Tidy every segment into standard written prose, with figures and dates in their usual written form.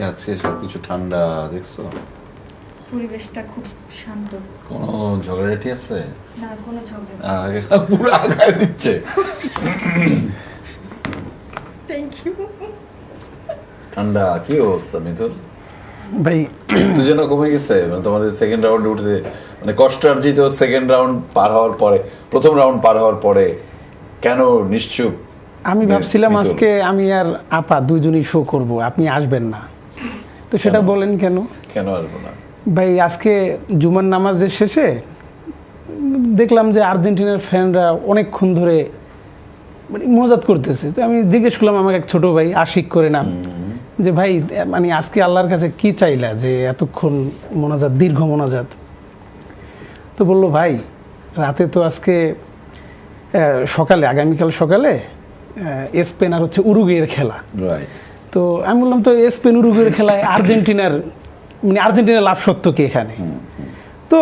আজকে সবকিছু ঠান্ডা দেখছো? পরিবেশটা খুব শান্ত। কোনো ঝগড়াঝাটি আছে? না, কোনো ঝগড়া। আগে পুরো আগায় দিচ্ছে। Thank you. ঠান্ডা কি অবস্থা মিথুন ভাই? উত্তেজনা কমে গেছে মানে তোমাদের সেকেন্ড রাউন্ডে উঠতে, মানে কষ্টার্জিত সেকেন্ড রাউন্ড পার হওয়ার পরে, প্রথম রাউন্ড পার হওয়ার পরে কেন নিশ্চুপ? আমি ভাবছিলাম আজকে আমি আর আপা দুজনই শো করব, আপনি আসবেন না, তো সেটা বলেন কেন? কেন আসবো না ভাই, আজকে জুমার নামাজের শেষে দেখলাম যে আর্জেন্টিনার ফ্যানরা অনেকক্ষণ ধরে মানে মোনাজাত করতেছে। তো আমি জিজ্ঞেস করলাম আমাকে এক ছোট ভাই আশিক করে নাম, যে ভাই মানে আজকে আল্লাহর কাছে কি চাইলা যে এতক্ষণ মোনাজাত, দীর্ঘ মোনাজাত? তো বললো ভাই রাতে তো আজকে সকালে, আগামীকাল সকালে স্পেন আর হচ্ছে উরুগুয়ের খেলা। রাইট। তো আমি বললাম তো স্পেন উরুগুয়ের খেলায় আর্জেন্টিনার মানে আর্জেন্টিনার লাভ সত্য কি এখানে? তো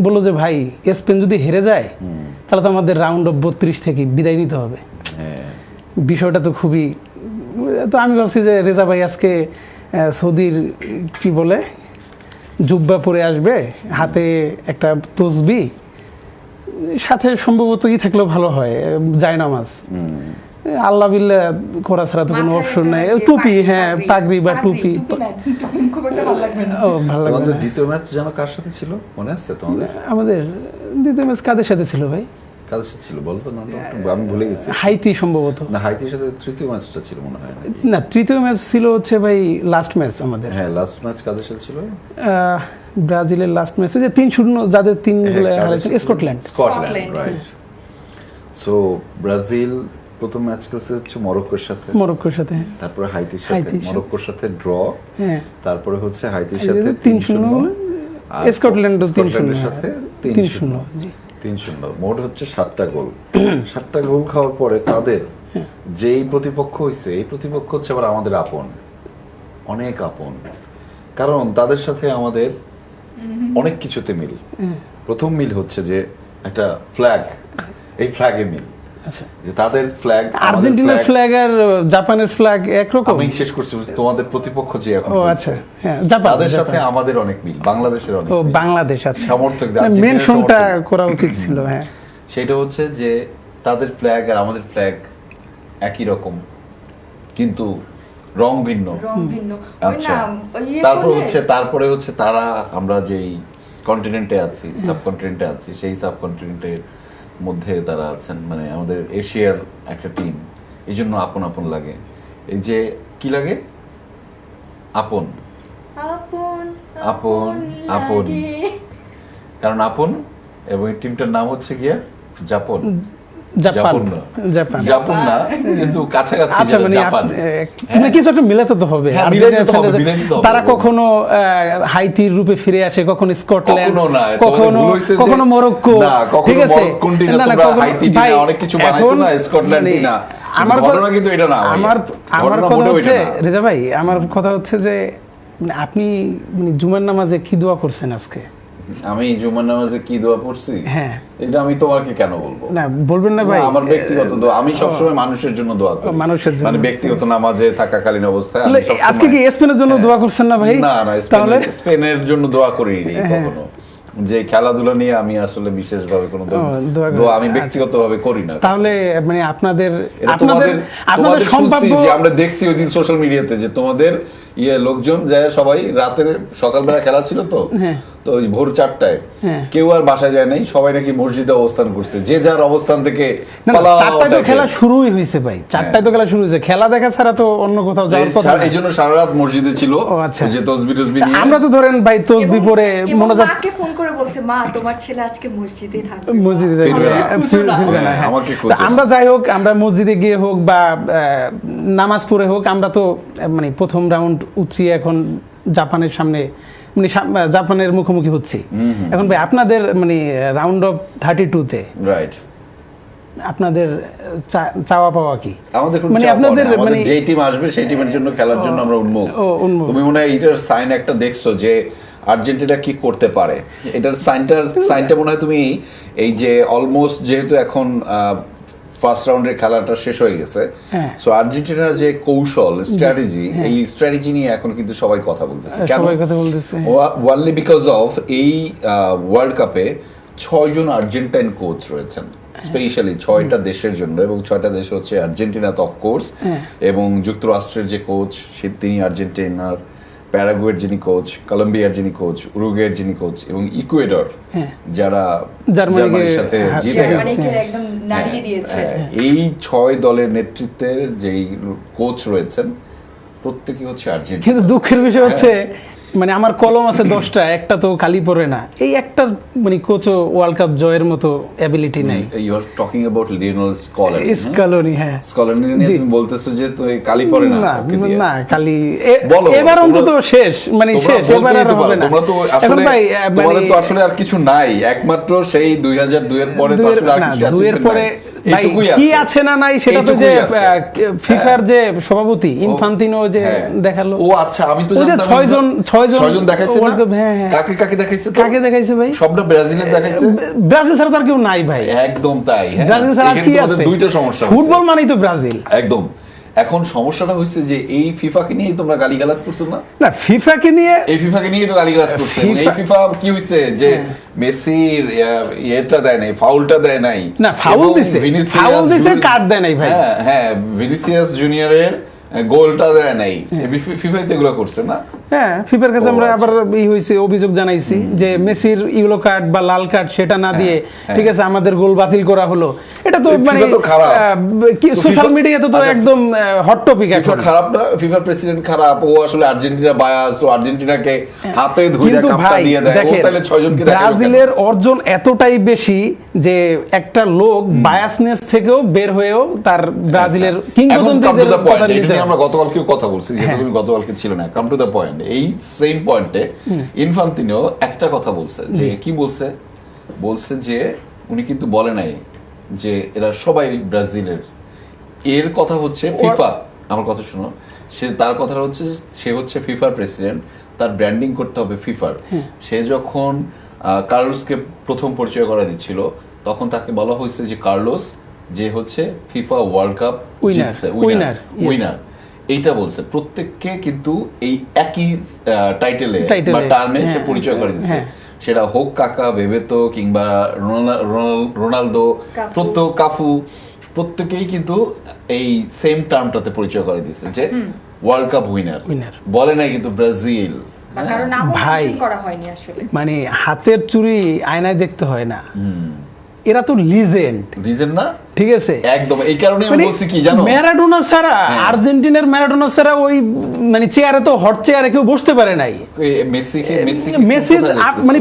বললো যে ভাই স্পেন যদি হেরে যায় তাহলে তো আমাদের রাউন্ড অফ 32 থেকে বিদায় নিতে হবে। বিষয়টা তো খুবই, তো আমি ভাবছি যে রেজা ভাই আজকে সৌদির কি বলে জুব্বা পরে আসবে, হাতে একটা তসবি, সাথে সম্ভবত ই থাকলেও ভালো হয় জায়নামাজ, আল্লাহ বিল্লাহ করা ছাড়া তো কোনো অপশন নাই। টুপি, হ্যাঁ পাগড়ি বা টুপি। খুব একটা ভালো লাগবে না। ও ভালো লাগবে তোমাদের না। দ্বিতীয় ম্যাচ যেন কার সাথে ছিল মনে আছে তোমাদের? আমাদের দ্বিতীয় ম্যাচ কাদের সাথে ছিল ভাই? কাদের সাথে ছিল বলো তো? আমি ভুলে গেছি। হাইতি সম্ভবত। না, হাইতির সাথে তৃতীয় ম্যাচটা ছিল মনে হয়। না, তৃতীয় ম্যাচ ছিল হচ্ছে ভাই লাস্ট ম্যাচ আমাদের। হ্যাঁ, লাস্ট ম্যাচ কাদের সাথে ছিল? ব্রাজিলের লাস্ট ম্যাচ যে 3-0 যাদের 3 গোলে হারিয়েছে, স্কটল্যান্ড। রাইট। সো ব্রাজিল প্রথম ম্যাচ খেলছে হচ্ছে মরক্কোর সাথে, তারপরে হাইতির সাথে, মরক্কোর সাথে ড্র, হ্যাঁ, তারপরে হচ্ছে হাইতির সাথে 3-0, স্কটল্যান্ডের সাথে 3-0। জি, 3-0। মোট হচ্ছে 7টা গোল। 7টা গোল খাওয়ার পরে তাদের যেই প্রতিপক্ষ হয়েছে, এই প্রতিপক্ষ হচ্ছে আবার আমাদের আপন, অনেক আপন। কারণ তাদের সাথে আমাদের অনেক কিছুতে মিল। প্রথম মিল হচ্ছে যে একটা ফ্ল্যাগ, এই ফ্ল্যাগে মিল। আচ্ছা, যে তাদের ফ্ল্যাগ, আর্জেন্টিনার ফ্ল্যাগ আর জাপানের ফ্ল্যাগ একরকম। আমি শেষ করছি, তোমাদের প্রতিপক্ষ যে এখন, ও আচ্ছা, হ্যাঁ, জাপান, তাদের সাথে আমাদের অনেক মিল, বাংলাদেশের অনেক মিল। বাংলাদেশ আছে সমর্থকদের মেনশনটা করা উচিত ছিল। হ্যাঁ, সেটা হচ্ছে যে তাদের ফ্ল্যাগ আর আমাদের ফ্ল্যাগ একই রকম কিন্তু রং ভিন্ন। আচ্ছা, তারপরে হচ্ছে তারা, আমরা যেই কন্টিনেন্টে আছি, সাবকন্টিনেন্টে আছি, সেই সাবকন্টিনেন্টের মধ্যে তারা আছেন, মানে আমাদের এশিয়ার একটা টিম, এই জন্য আপন আপন লাগে। এই যে কি লাগে, আপন আপন আপন আপন, কারণ আপন। এবং এই টিমটার নাম হচ্ছে গিয়া জাপান। জাপান না, কিন্তু কাছাকাছি জাপান। কিছু একটা মিলাতে তো হবে। তারা কখনো হাইতির রূপে ফিরে আসে, কখনো স্কটল্যান্ড, কখনো মরক্কো। ঠিক আছে, অনেক কিছু বানাইছো না, স্কটল্যান্ড না। আমার ঘটনা কিন্তু এটা না। আমার কথা হচ্ছে রেজা ভাই, আমার কথা হচ্ছে যে আপনি জুমার নামাজে কি দোয়া করছেন আজকে? আমি জুমার নামাজে কি দোয়া পড়ছি? হ্যাঁ, এটা আমি তোমাকে কেন বলবো? না বলবেন না ভাই, আমার ব্যক্তিগত দোয়া। আমি সবসময় মানুষের জন্য দোয়া করি, মানুষের জন্য, মানে ব্যক্তিগত নামাজে থাকাকালীন অবস্থায়। আমি সবসময় আজকে কি স্পেনের জন্য দোয়া করছেন না ভাই? না না, তাহলে স্পেনের জন্য দোয়া করিনি কখনো। যে খেলাধুলা নিয়ে আমি আসলে বিশেষভাবে কোনো দোয়া আমি ব্যক্তিগতভাবে করি না। তাহলে মানে আপনাদের সম্ভাব্য, যে আমরা দেখছি ওইদিন সোশ্যাল মিডিয়াতে যে তোমাদের লোকজন যায়, সবাই রাতের সকালবেলা খেলা ছিল তো, তো ওই ভোর 4টায় কেউ আর বাসায় যায় নাই, সবাই নাকি মসজিদে অবস্থান করছে, যে যার অবস্থান থেকে। 4টায় তো খেলা শুরুই হয়েছে ভাই, 4টায় তো খেলা শুরু হয়েছে, খেলা দেখা ছাড়া তো অন্য কোথাও যাওয়ার কথা না। এই জন্য সারা রাত মসজিদে ছিল, যে তসবিহ নিয়ে। আমরা তো ধরেন ভাই তসবিহ পড়ে মাকে ফোন করে বলছে, মা তোমার ছেলে আজকে মসজিদেই থাকবে, মসজিদে ফিরবে না। আমরা যাই হোক, আমরা মসজিদে গিয়ে হোক বা নামাজ পড়ে হোক, আমরা তো মানে প্রথম রাউন্ড উতরিয়ে এখন জাপানের সামনে, মানে জাপানের মুখোমুখি হচ্ছে এখন। ভাই আপনাদের মানে রাউন্ড অফ 32-তে রাইট, আপনাদের চাওয়া পাওয়া কি? আমাদের মানে আপনাদের মানে যে টিম আসবে সেই টিমের জন্য খেলার জন্য আমরা উন্মুখ। তুমি মনে হয় এটার সাইন একটা দেখছো যে আর্জেন্টিনা কি করতে পারে, এটার সাইনটা মনে হয় তুমি এই যে অলমোস্ট, যেহেতু এখন ফার্স্ট রাউন্ডের খেলাটা শেষ হয়ে গেছে, হ্যাঁ। সো আর্জেন্টিনার যে কৌশল স্ট্র্যাটেজি, এই স্ট্র্যাটেজি নিয়ে এখন কিন্তু সবাই কথা বলতেছে। সবাই কথা বলতেছে ওয়ানলি বিকজ অফ এই ওয়ার্ল্ড কাপে 6 জন আর্জেন্টাইন কোচ রয়েছেন, স্পেশালি 6টা দেশের জন্য, এবং 6টা দেশ হচ্ছে আর্জেন্টিনা তো অফকোর্স, এবং যুক্তরাষ্ট্রের যে কোচ তিনি আর্জেন্টিনার, প্যারাগুয়ের যিনি কোচ, কলম্বিয়ার যিনি কোচ, উরুগুয়ের যিনি কোচ, এবং ইকুয়েডর যারা জার্মানির সাথে জিতে গেছে। জার্মানিকে একদম নাড়িয়ে দিয়েছে। এই 6 দলের নেতৃত্বের যেই কোচ রয়েছেন প্রত্যেকেই হচ্ছে আর্জেন্টিনা। কিন্তু দুঃখের বিষয় হচ্ছে মানে আমার কলম আছে 10টা, একটা তো খালি পড়ে না, এই একটা মানে কোচও ওয়ার্ল্ড কাপ জয়ের মতো অ্যাবিলিটি নাই। You are talking about Lionel Scaloni. হ্যাঁ, স্কলোনি নিয়ে তুমি বলতেছো যে তো কালি পড়ে না, ওকে দিয়ে না খালি বলো, এবার অন্তত শেষ, মানে শেষ, এবার আর হবে না। তোমরা তো আসলে তোমাদের তো আসলে আর কিছু নাই, একমাত্র সেই 2002 এর পরে তো আসলে আর কিছু আছে 2 এর পরে ভাই কি আছে না নাই সেটা তো যে ফিফার যে সভাপতি ইনফান্তিনো যে দেখালো। ও আচ্ছা, আমি তো জানতাম 6 জন দেখাইছে না, কাকে দেখাইছে, তো কাকে দেখাইছে ভাই? সবটা ব্রাজিলের দেখাইছে। ব্রাজিল ছাড়া তো আর কেউ নাই ভাই, একদম তাই। ব্রাজিল ছাড়া কি আছে? দুইটা সমস্যা, ফুটবল মানেই তো ব্রাজিল একদম। এখন সমস্যাটা হচ্ছে যে এই ফিফাকে নিয়ে তোমরা গালিগালাজ করছো না? না, ফিফাকে নিয়ে, এই ফিফাকে নিয়ে তো গালিগালাজ করছে। এই ফিফা কি হইছে যে মেসির এটা দেয় নাই, ফাউলটা দেয় নাই, না ফাউল দিছে, কার্ড দেয় নাই ভাই। হ্যাঁ, ভিনিসিয়াস জুনিয়রের গোলটা দেয় নাই, ফিফাই তো এগুলো করছে না। হ্যাঁ, ফিফার কাছে আমরা আবার অভিযোগ জানাইছি যে মেসির ইয়েলো কার্ড বা লাল কার্ড সেটা না দিয়ে, ঠিক আছে, আমাদের গোল বাতিল করা হলো। এটা তো মানে সোশ্যাল মিডিয়াতে তো একদম হট টপিক। এখন খারাপ না, ফিফার প্রেসিডেন্ট খারাপ, ও আসলে আর্জেন্টিনা বায়াস, ও আর্জেন্টিনাকে হাতে ধরে কাপটা দিয়ে দেয়। ও তাহলে 6 জনকে দেখালো। ব্রাজিলের অর্জন এতটাই বেশি যে একটা লোক বায়াসনেস থেকেও বের হয়েও তার ব্রাজিলের কিংবদন্তিদের কথা নিতে। আমরা গতকালকেও কথা বলছি, যেটা তুমি গতকালকে ছিল না। কাম টু দ্য পয়েন্ট, এই সেম পয়েন্টে ইনফান্তিনো একটা কথা বলছে, যে কি বলছে যে উনি কিন্তু বলে নাই যে এরা সবাই ব্রাজিলের, এর কথা হচ্ছে ফিফা। আমার কথা শুনো, তার কথা হচ্ছে সে হচ্ছে ফিফার প্রেসিডেন্ট, তার ব্র্যান্ডিং করতে হবে ফিফার। সে যখন কার্লোসকে প্রথম পরিচয় করা দিচ্ছিল, তখন তাকে বলা হয়েছে যে কার্লোস যে হচ্ছে ফিফা ওয়ার্ল্ড কাপ জিতছে, উইনার। এইটা বলছে প্রত্যেককে, কিন্তু এই একই টাইটেলে বা টার্মে সে পরিচয় করে দিচ্ছে। সেটা হোক কাকা, বেবেতো, কিংবা রোনালদো, কাফু, প্রত্যেকেই কিন্তু এই সেম টার্মটাতে পরিচয় করে দিচ্ছে যে ওয়ার্ল্ড কাপ উইনার। বলে নাই কিন্তু ব্রাজিল। ভাই মানে হাতের চুরি আয়নায় দেখতে হয় না, এরা তো লিজেন্ড না, ঠিক আছে, একদম। এই কারণে আমি বলছি কি জানো, ম্যারাডোনা ছাড়া, আর্জেন্টিনার ম্যারাডোনা ছাড়া ওই মানে চেয়ারে তো হট চেয়ারে কেউ বসতে পারে নাই। মেসি মানে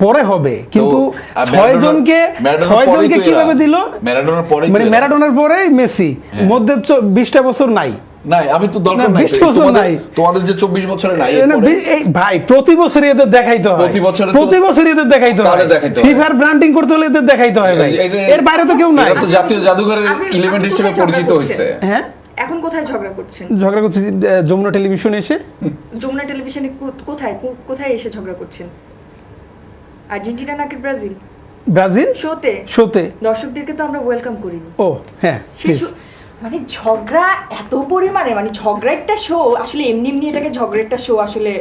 পরে হবে কিন্তু 6 জনকে কিভাবে দিল? ম্যারাডোনার পরে মেসি, মধ্যে 20টা বছর নাই। আমি তো দরকার নাই তোমাদের যে 24 বছরে নাই ভাই, প্রতি বছর এদের দেখাইতে হয়, প্রতি বছর এদের দেখাইতে হয়, ফিফার ব্র্যান্ডিং করতে হলে এদের দেখাইতে হয় ভাই, এর বাইরে তো কেউ নাই। তো জাতীয় জাদুঘরের এলিমেন্ট হিসেবে পরিচিত হয়েছে। হ্যাঁ, এখন কোথায় ঝগড়া করছেন? যমুনা টেলিভিশনে এসে। যমুনা টেলিভিশনে কোথায় এসে ঝগড়া করছেন? আর্জেন্টিনা নাকি ব্রাজিল? ব্রাজিল শোতে দর্শকদেরকে তো আমরা ওয়েলকাম করিনি। ও হ্যাঁ, মানে ঝগড়া এত পরিমাণে, মানে ঝগড়া একটা শো আসলে এমনি এটাকে ঝগড়া একটা শো আসলে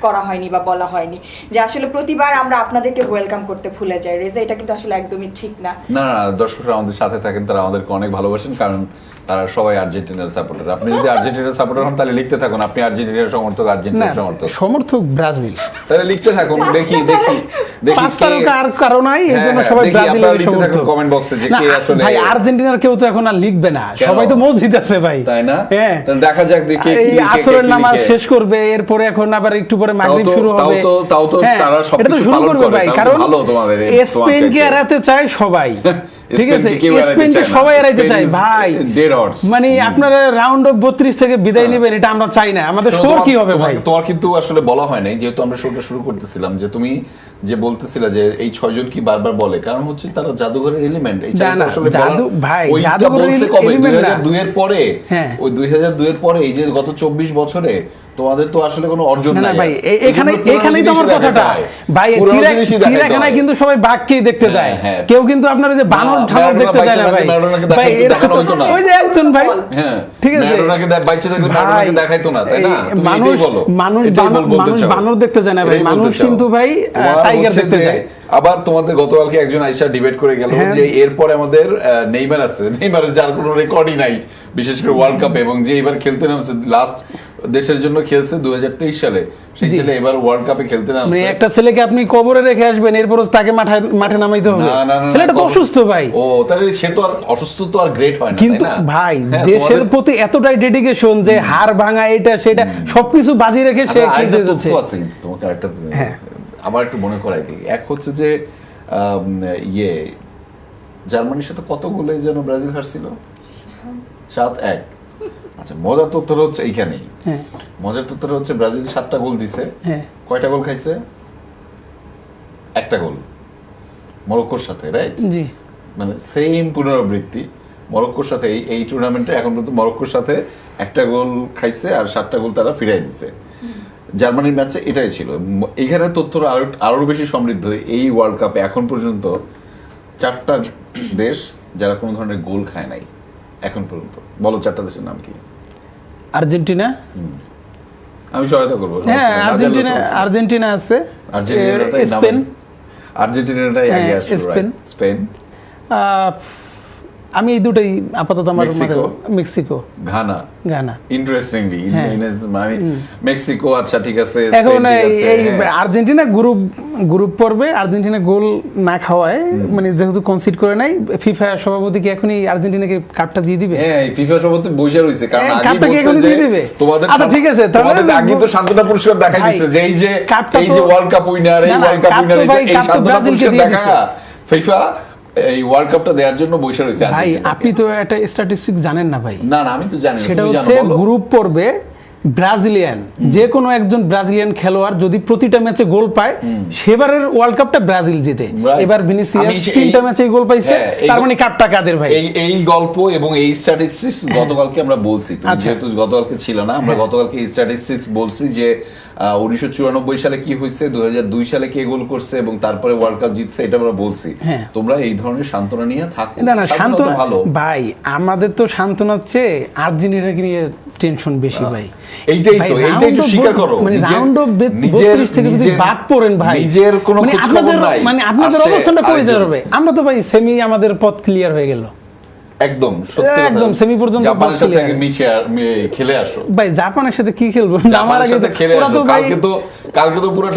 করা হয়নি বা বলা হয়নি যে আসলে প্রতিবার আমরা আপনাদেরকে ওয়েলকাম করতে ভুলে যাই। রেজা, এটা কিন্তু আসলে একদমই ঠিক না। না, দর্শকরা আমাদের সাথে থাকেন, তারা আমাদেরকে অনেক ভালোবাসেন, কারণ তারা সবাই আর্জেন্টিনার সাপোর্টার। আপনি যদি আর্জেন্টিনার সাপোর্টার হন তাহলে লিখতে থাকুন আপনি আর্জেন্টিনার সমর্থক ব্রাজিল, তাহলে লিখতে থাকুন। দেখি কমেন্ট বক্সে যে কে আসলে ভাই আর্জেন্টিনার কেউ তো এখন আর লিখবে না, সবাই তো মসজিদ আছে ভাই, তাই না? তাহলে দেখা যাক দেখি এই আসরের নামাজ শেষ করবে, এরপরে এখন আবার একটু পরে মাগরিব শুরু হবে। তাও তো তারা সবকিছু শুরু করবে ভাই, কারণ স্পেনকে এড়াতে চায় সবাই, ঠিক আছে, স্পেনকে সবাই এড়াইতে চায় ভাই। মানে আপনারা রাউন্ড অফ 32 থেকে বিদায় নেবেন, এটা আমরা চাই না। আমাদের শো কি হবে ভাই? তোমার কিন্তু আসলে বলা হয় নাই, যেহেতু আমরা শোটা শুরু করতেছিলাম, যে তুমি যে বলতেছিলা যে এই 6 জন কি বারবার বলে, কারণ হচ্ছে তারা জাদুঘরের এলিমেন্ট। এই চাইটা আসলে ভাই জাদুঘরের এলিমেন্ট 2002 এর পরে, ওই 2002 এর পরে এই যে গত 24 বছরে তোমাদের তো আসলে কোনো অর্জন না নাই ভাই আর। এখানেই তো আমার কথাটা ভাই, চিড়িয়াখানায় কিন্তু সবাই বাঘকেই দেখতে যায়, হ্যাঁ। কেউ কিন্তু আপনার ওই যে বানর ঠাকুর দেখতে যায় না ভাই। ভাই দেখানো হতো না। ওই যে একজন ভাই, হ্যাঁ ঠিক আছে ম্যারাডোনাকে বাইচে থাকলে ভাই, ম্যারাডোনাকে দেখাইতো না, তাই না? তুমি মানুষ এটাই বলো। মানুষ এটাই বলতে চাও। বানর দেখতে যায় না ভাই, এটাই বলতে মানুষ চাও। কিন্তু ভাই তোমার টাইগার হচ্ছে দেখতে যে যায়। আবার তোমাদের গতকালকে একজন আইসা ডিবেট করে গেল হ্যাঁ। যে এরপরে আমাদের নেইমার আছে, নেইমারের যার কোনো রেকর্ডই নাই বিশেষ করে ওয়ার্ল্ড কাপে, এবং যে এবার খেলতে নামছে লাস্ট দেশের জন্য খেলছে 2023 সালে, সেই জি। ছেলে এবার ওয়ার্ল্ড কাপে খেলতে মানে নামছে। একটা ছেলেকে আপনি কবরে রেখে আসবেন, এরপর তাকে মাঠে নামাইতে হবে? না, না, না, ছেলেটা তো কবে- অসুস্থ ভাই। ও তাহলে সে তো আর অসুস্থ তো আর গ্রেট হয় না, কিন্তু তাই না? ভাই হ্যাঁ, দেশের তোমাদের- প্রতি এতটাই ডেডিকেশন যে হার ভাঙা এটা সেটা সবকিছু বাজি রেখে সে আচ্ছা, খেলতে আরেকটা যাচ্ছে। তথ্য আছে কিন্তু তোমাকে আরেকটা হ্যাঁ। আবার একটু মনে করাই দিই। এক হচ্ছে যে জার্মানির সাথে কত গোলে যেন ব্রাজিল হারছিল? 7-1। আচ্ছা, মজার তথ্যটা হচ্ছে এইখানেই। হ্যাঁ মজার তথ্যটা হচ্ছে ব্রাজিল 7টা গোল দিছে, হ্যাঁ কয়টা গোল খাইছে? একটা গোল মরক্কোর সাথে, রাইট? জি মানে সেম পুনরাবৃত্তি মরক্কোর সাথে এই টুর্নামেন্টে এখন পর্যন্ত মরক্কোর সাথে একটা গোল খাইছে আর 7টা গোল তারা ফিরাই দিছে। জার্মানির ম্যাচে এটাই ছিল। এখানে তথ্যটা আরো বেশি সমৃদ্ধ। এই ওয়ার্ল্ড কাপে এখন পর্যন্ত 4টা দেশ যারা কোনো ধরনের গোল খায় নাই এখন পর্যন্ত। বলো 4টা দেশের নাম কি? আর্জেন্টিনা, আমি সহায়তা করবো। হ্যাঁ আর্জেন্টিনা আছে, স্পেন, আর্জেন্টিনাটাই আগে হ্যাঁ, আসবে, স্পেন। স্পেন, আমি এই দুটাই আপাতত আমার Mexico. Mexico, Ghana. Ghana. Interestingly হ্যাঁ। মানে মেক্সিকো, আচ্ছা ঠিক আছে, এখন স্পেন ঠিক আছে, এই হ্যাঁ। আর্জেন্টিনা গ্রুপ পর্বে আর্জেন্টিনা গোল না খাওয়ায়, মানে যেহেতু কনসিড করে নাই, ফিফা সভাপতি কি এখনই আর্জেন্টিনাকে কাপটা দিয়ে দিবে? হ্যাঁ, ফিফা সভাপতি বসে রয়েছে, কারণ হ্যাঁ, আগে কাপটা কি বলছে এখনই যে দিয়ে দিবে? তোমাদের আচ্ছা, ঠিক আছে, তাহলে তোমাদের আগে তো শান্তনা পুরস্কার দেখাই ভাই, দিচ্ছে যে এই যে কাপটা এই যে তো- ওয়ার্ল্ড কাপ উইনার, এই না, না, ওয়ার্ল্ড কাপ কাপ তো উইনার, ভাই, এই কাপ তো শান্তনা ব্রাজিলকে পুরস্কার দিয়ে দেখা ফিফা এই ওয়ার্ল্ড কাপটা দেওয়ার জন্য বসে রয়েছে ভাই আর্জেন্টিনাকে। আপনি তো একটা স্ট্যাটিস্টিক্স জানেন না ভাই। না না, আমি তো জানি না, সেটা তুমি হচ্ছে জানো, বলো। গ্রুপ পর্বে ব্রাজিলিয়ান যে কোনো একজন ব্রাজিলিয়ান খেলোয়াড় যদি প্রতিটা ম্যাচে গোল পায়, সেবারের ওয়ার্ল্ড কাপটা ব্রাজিল জিতে। Right. এবার ভিনিসিয়াস আমি এই- 3টা ম্যাচে গোল পাইছে, হ্যাঁ, এই তার মানে কাপটা কাদের ভাই? এই গল্প এবং এই স্ট্যাটিস্টিক্স গতকালকে আমরা বলছি, তুমি আচ্ছা। যেহেতু গতকালকে ছিল না, আমরা গতকালকে এই স্ট্যাটিস্টিক্স বলছি যে 1994 সালে কি হয়েছে, 2002 সালে কে গোল করছে এবং তারপরে ওয়ার্ল্ড কাপ জিতছে, এটা আমরা বলছি। হ্যাঁ। তোমরা এই ধরনের সান্ত্বনা নিয়ে থাকো। না না, সান্ত্বনা তো সান্ত্বনা ভালো। ভাই, আমাদের তো সান্ত্বনার চেয়ে আর্জেন্টিনাকে নিয়ে টেনশন বেশি ভাই। এইটাই ভাই, তো, এইটাই round একটু of স্বীকার both- করো। মানে নিজের- রাউন্ড অফ নিজের- 32 থেকে যদি নিজের- বাদ পড়েন ভাই, নিজের কোনো মানে খোঁজ খবর আপনাদের নাই। মানে আপনাদের আসে অবস্থানটা কই আরেকজন। যাবে? আমরা তো ভাই সেমি, আমাদের পথ ক্লিয়ার হয়ে গেল একদম সত্যি কথা। একদম semi পর্যন্ত জাপানের সাথে clear। আগে খেলে আসো। ভাই। জাপানের সাথে কি খেলবো? আমার জাপানের আগে সাথে খেলে ওরা আসো। তো ভাই কালকে তো পুরো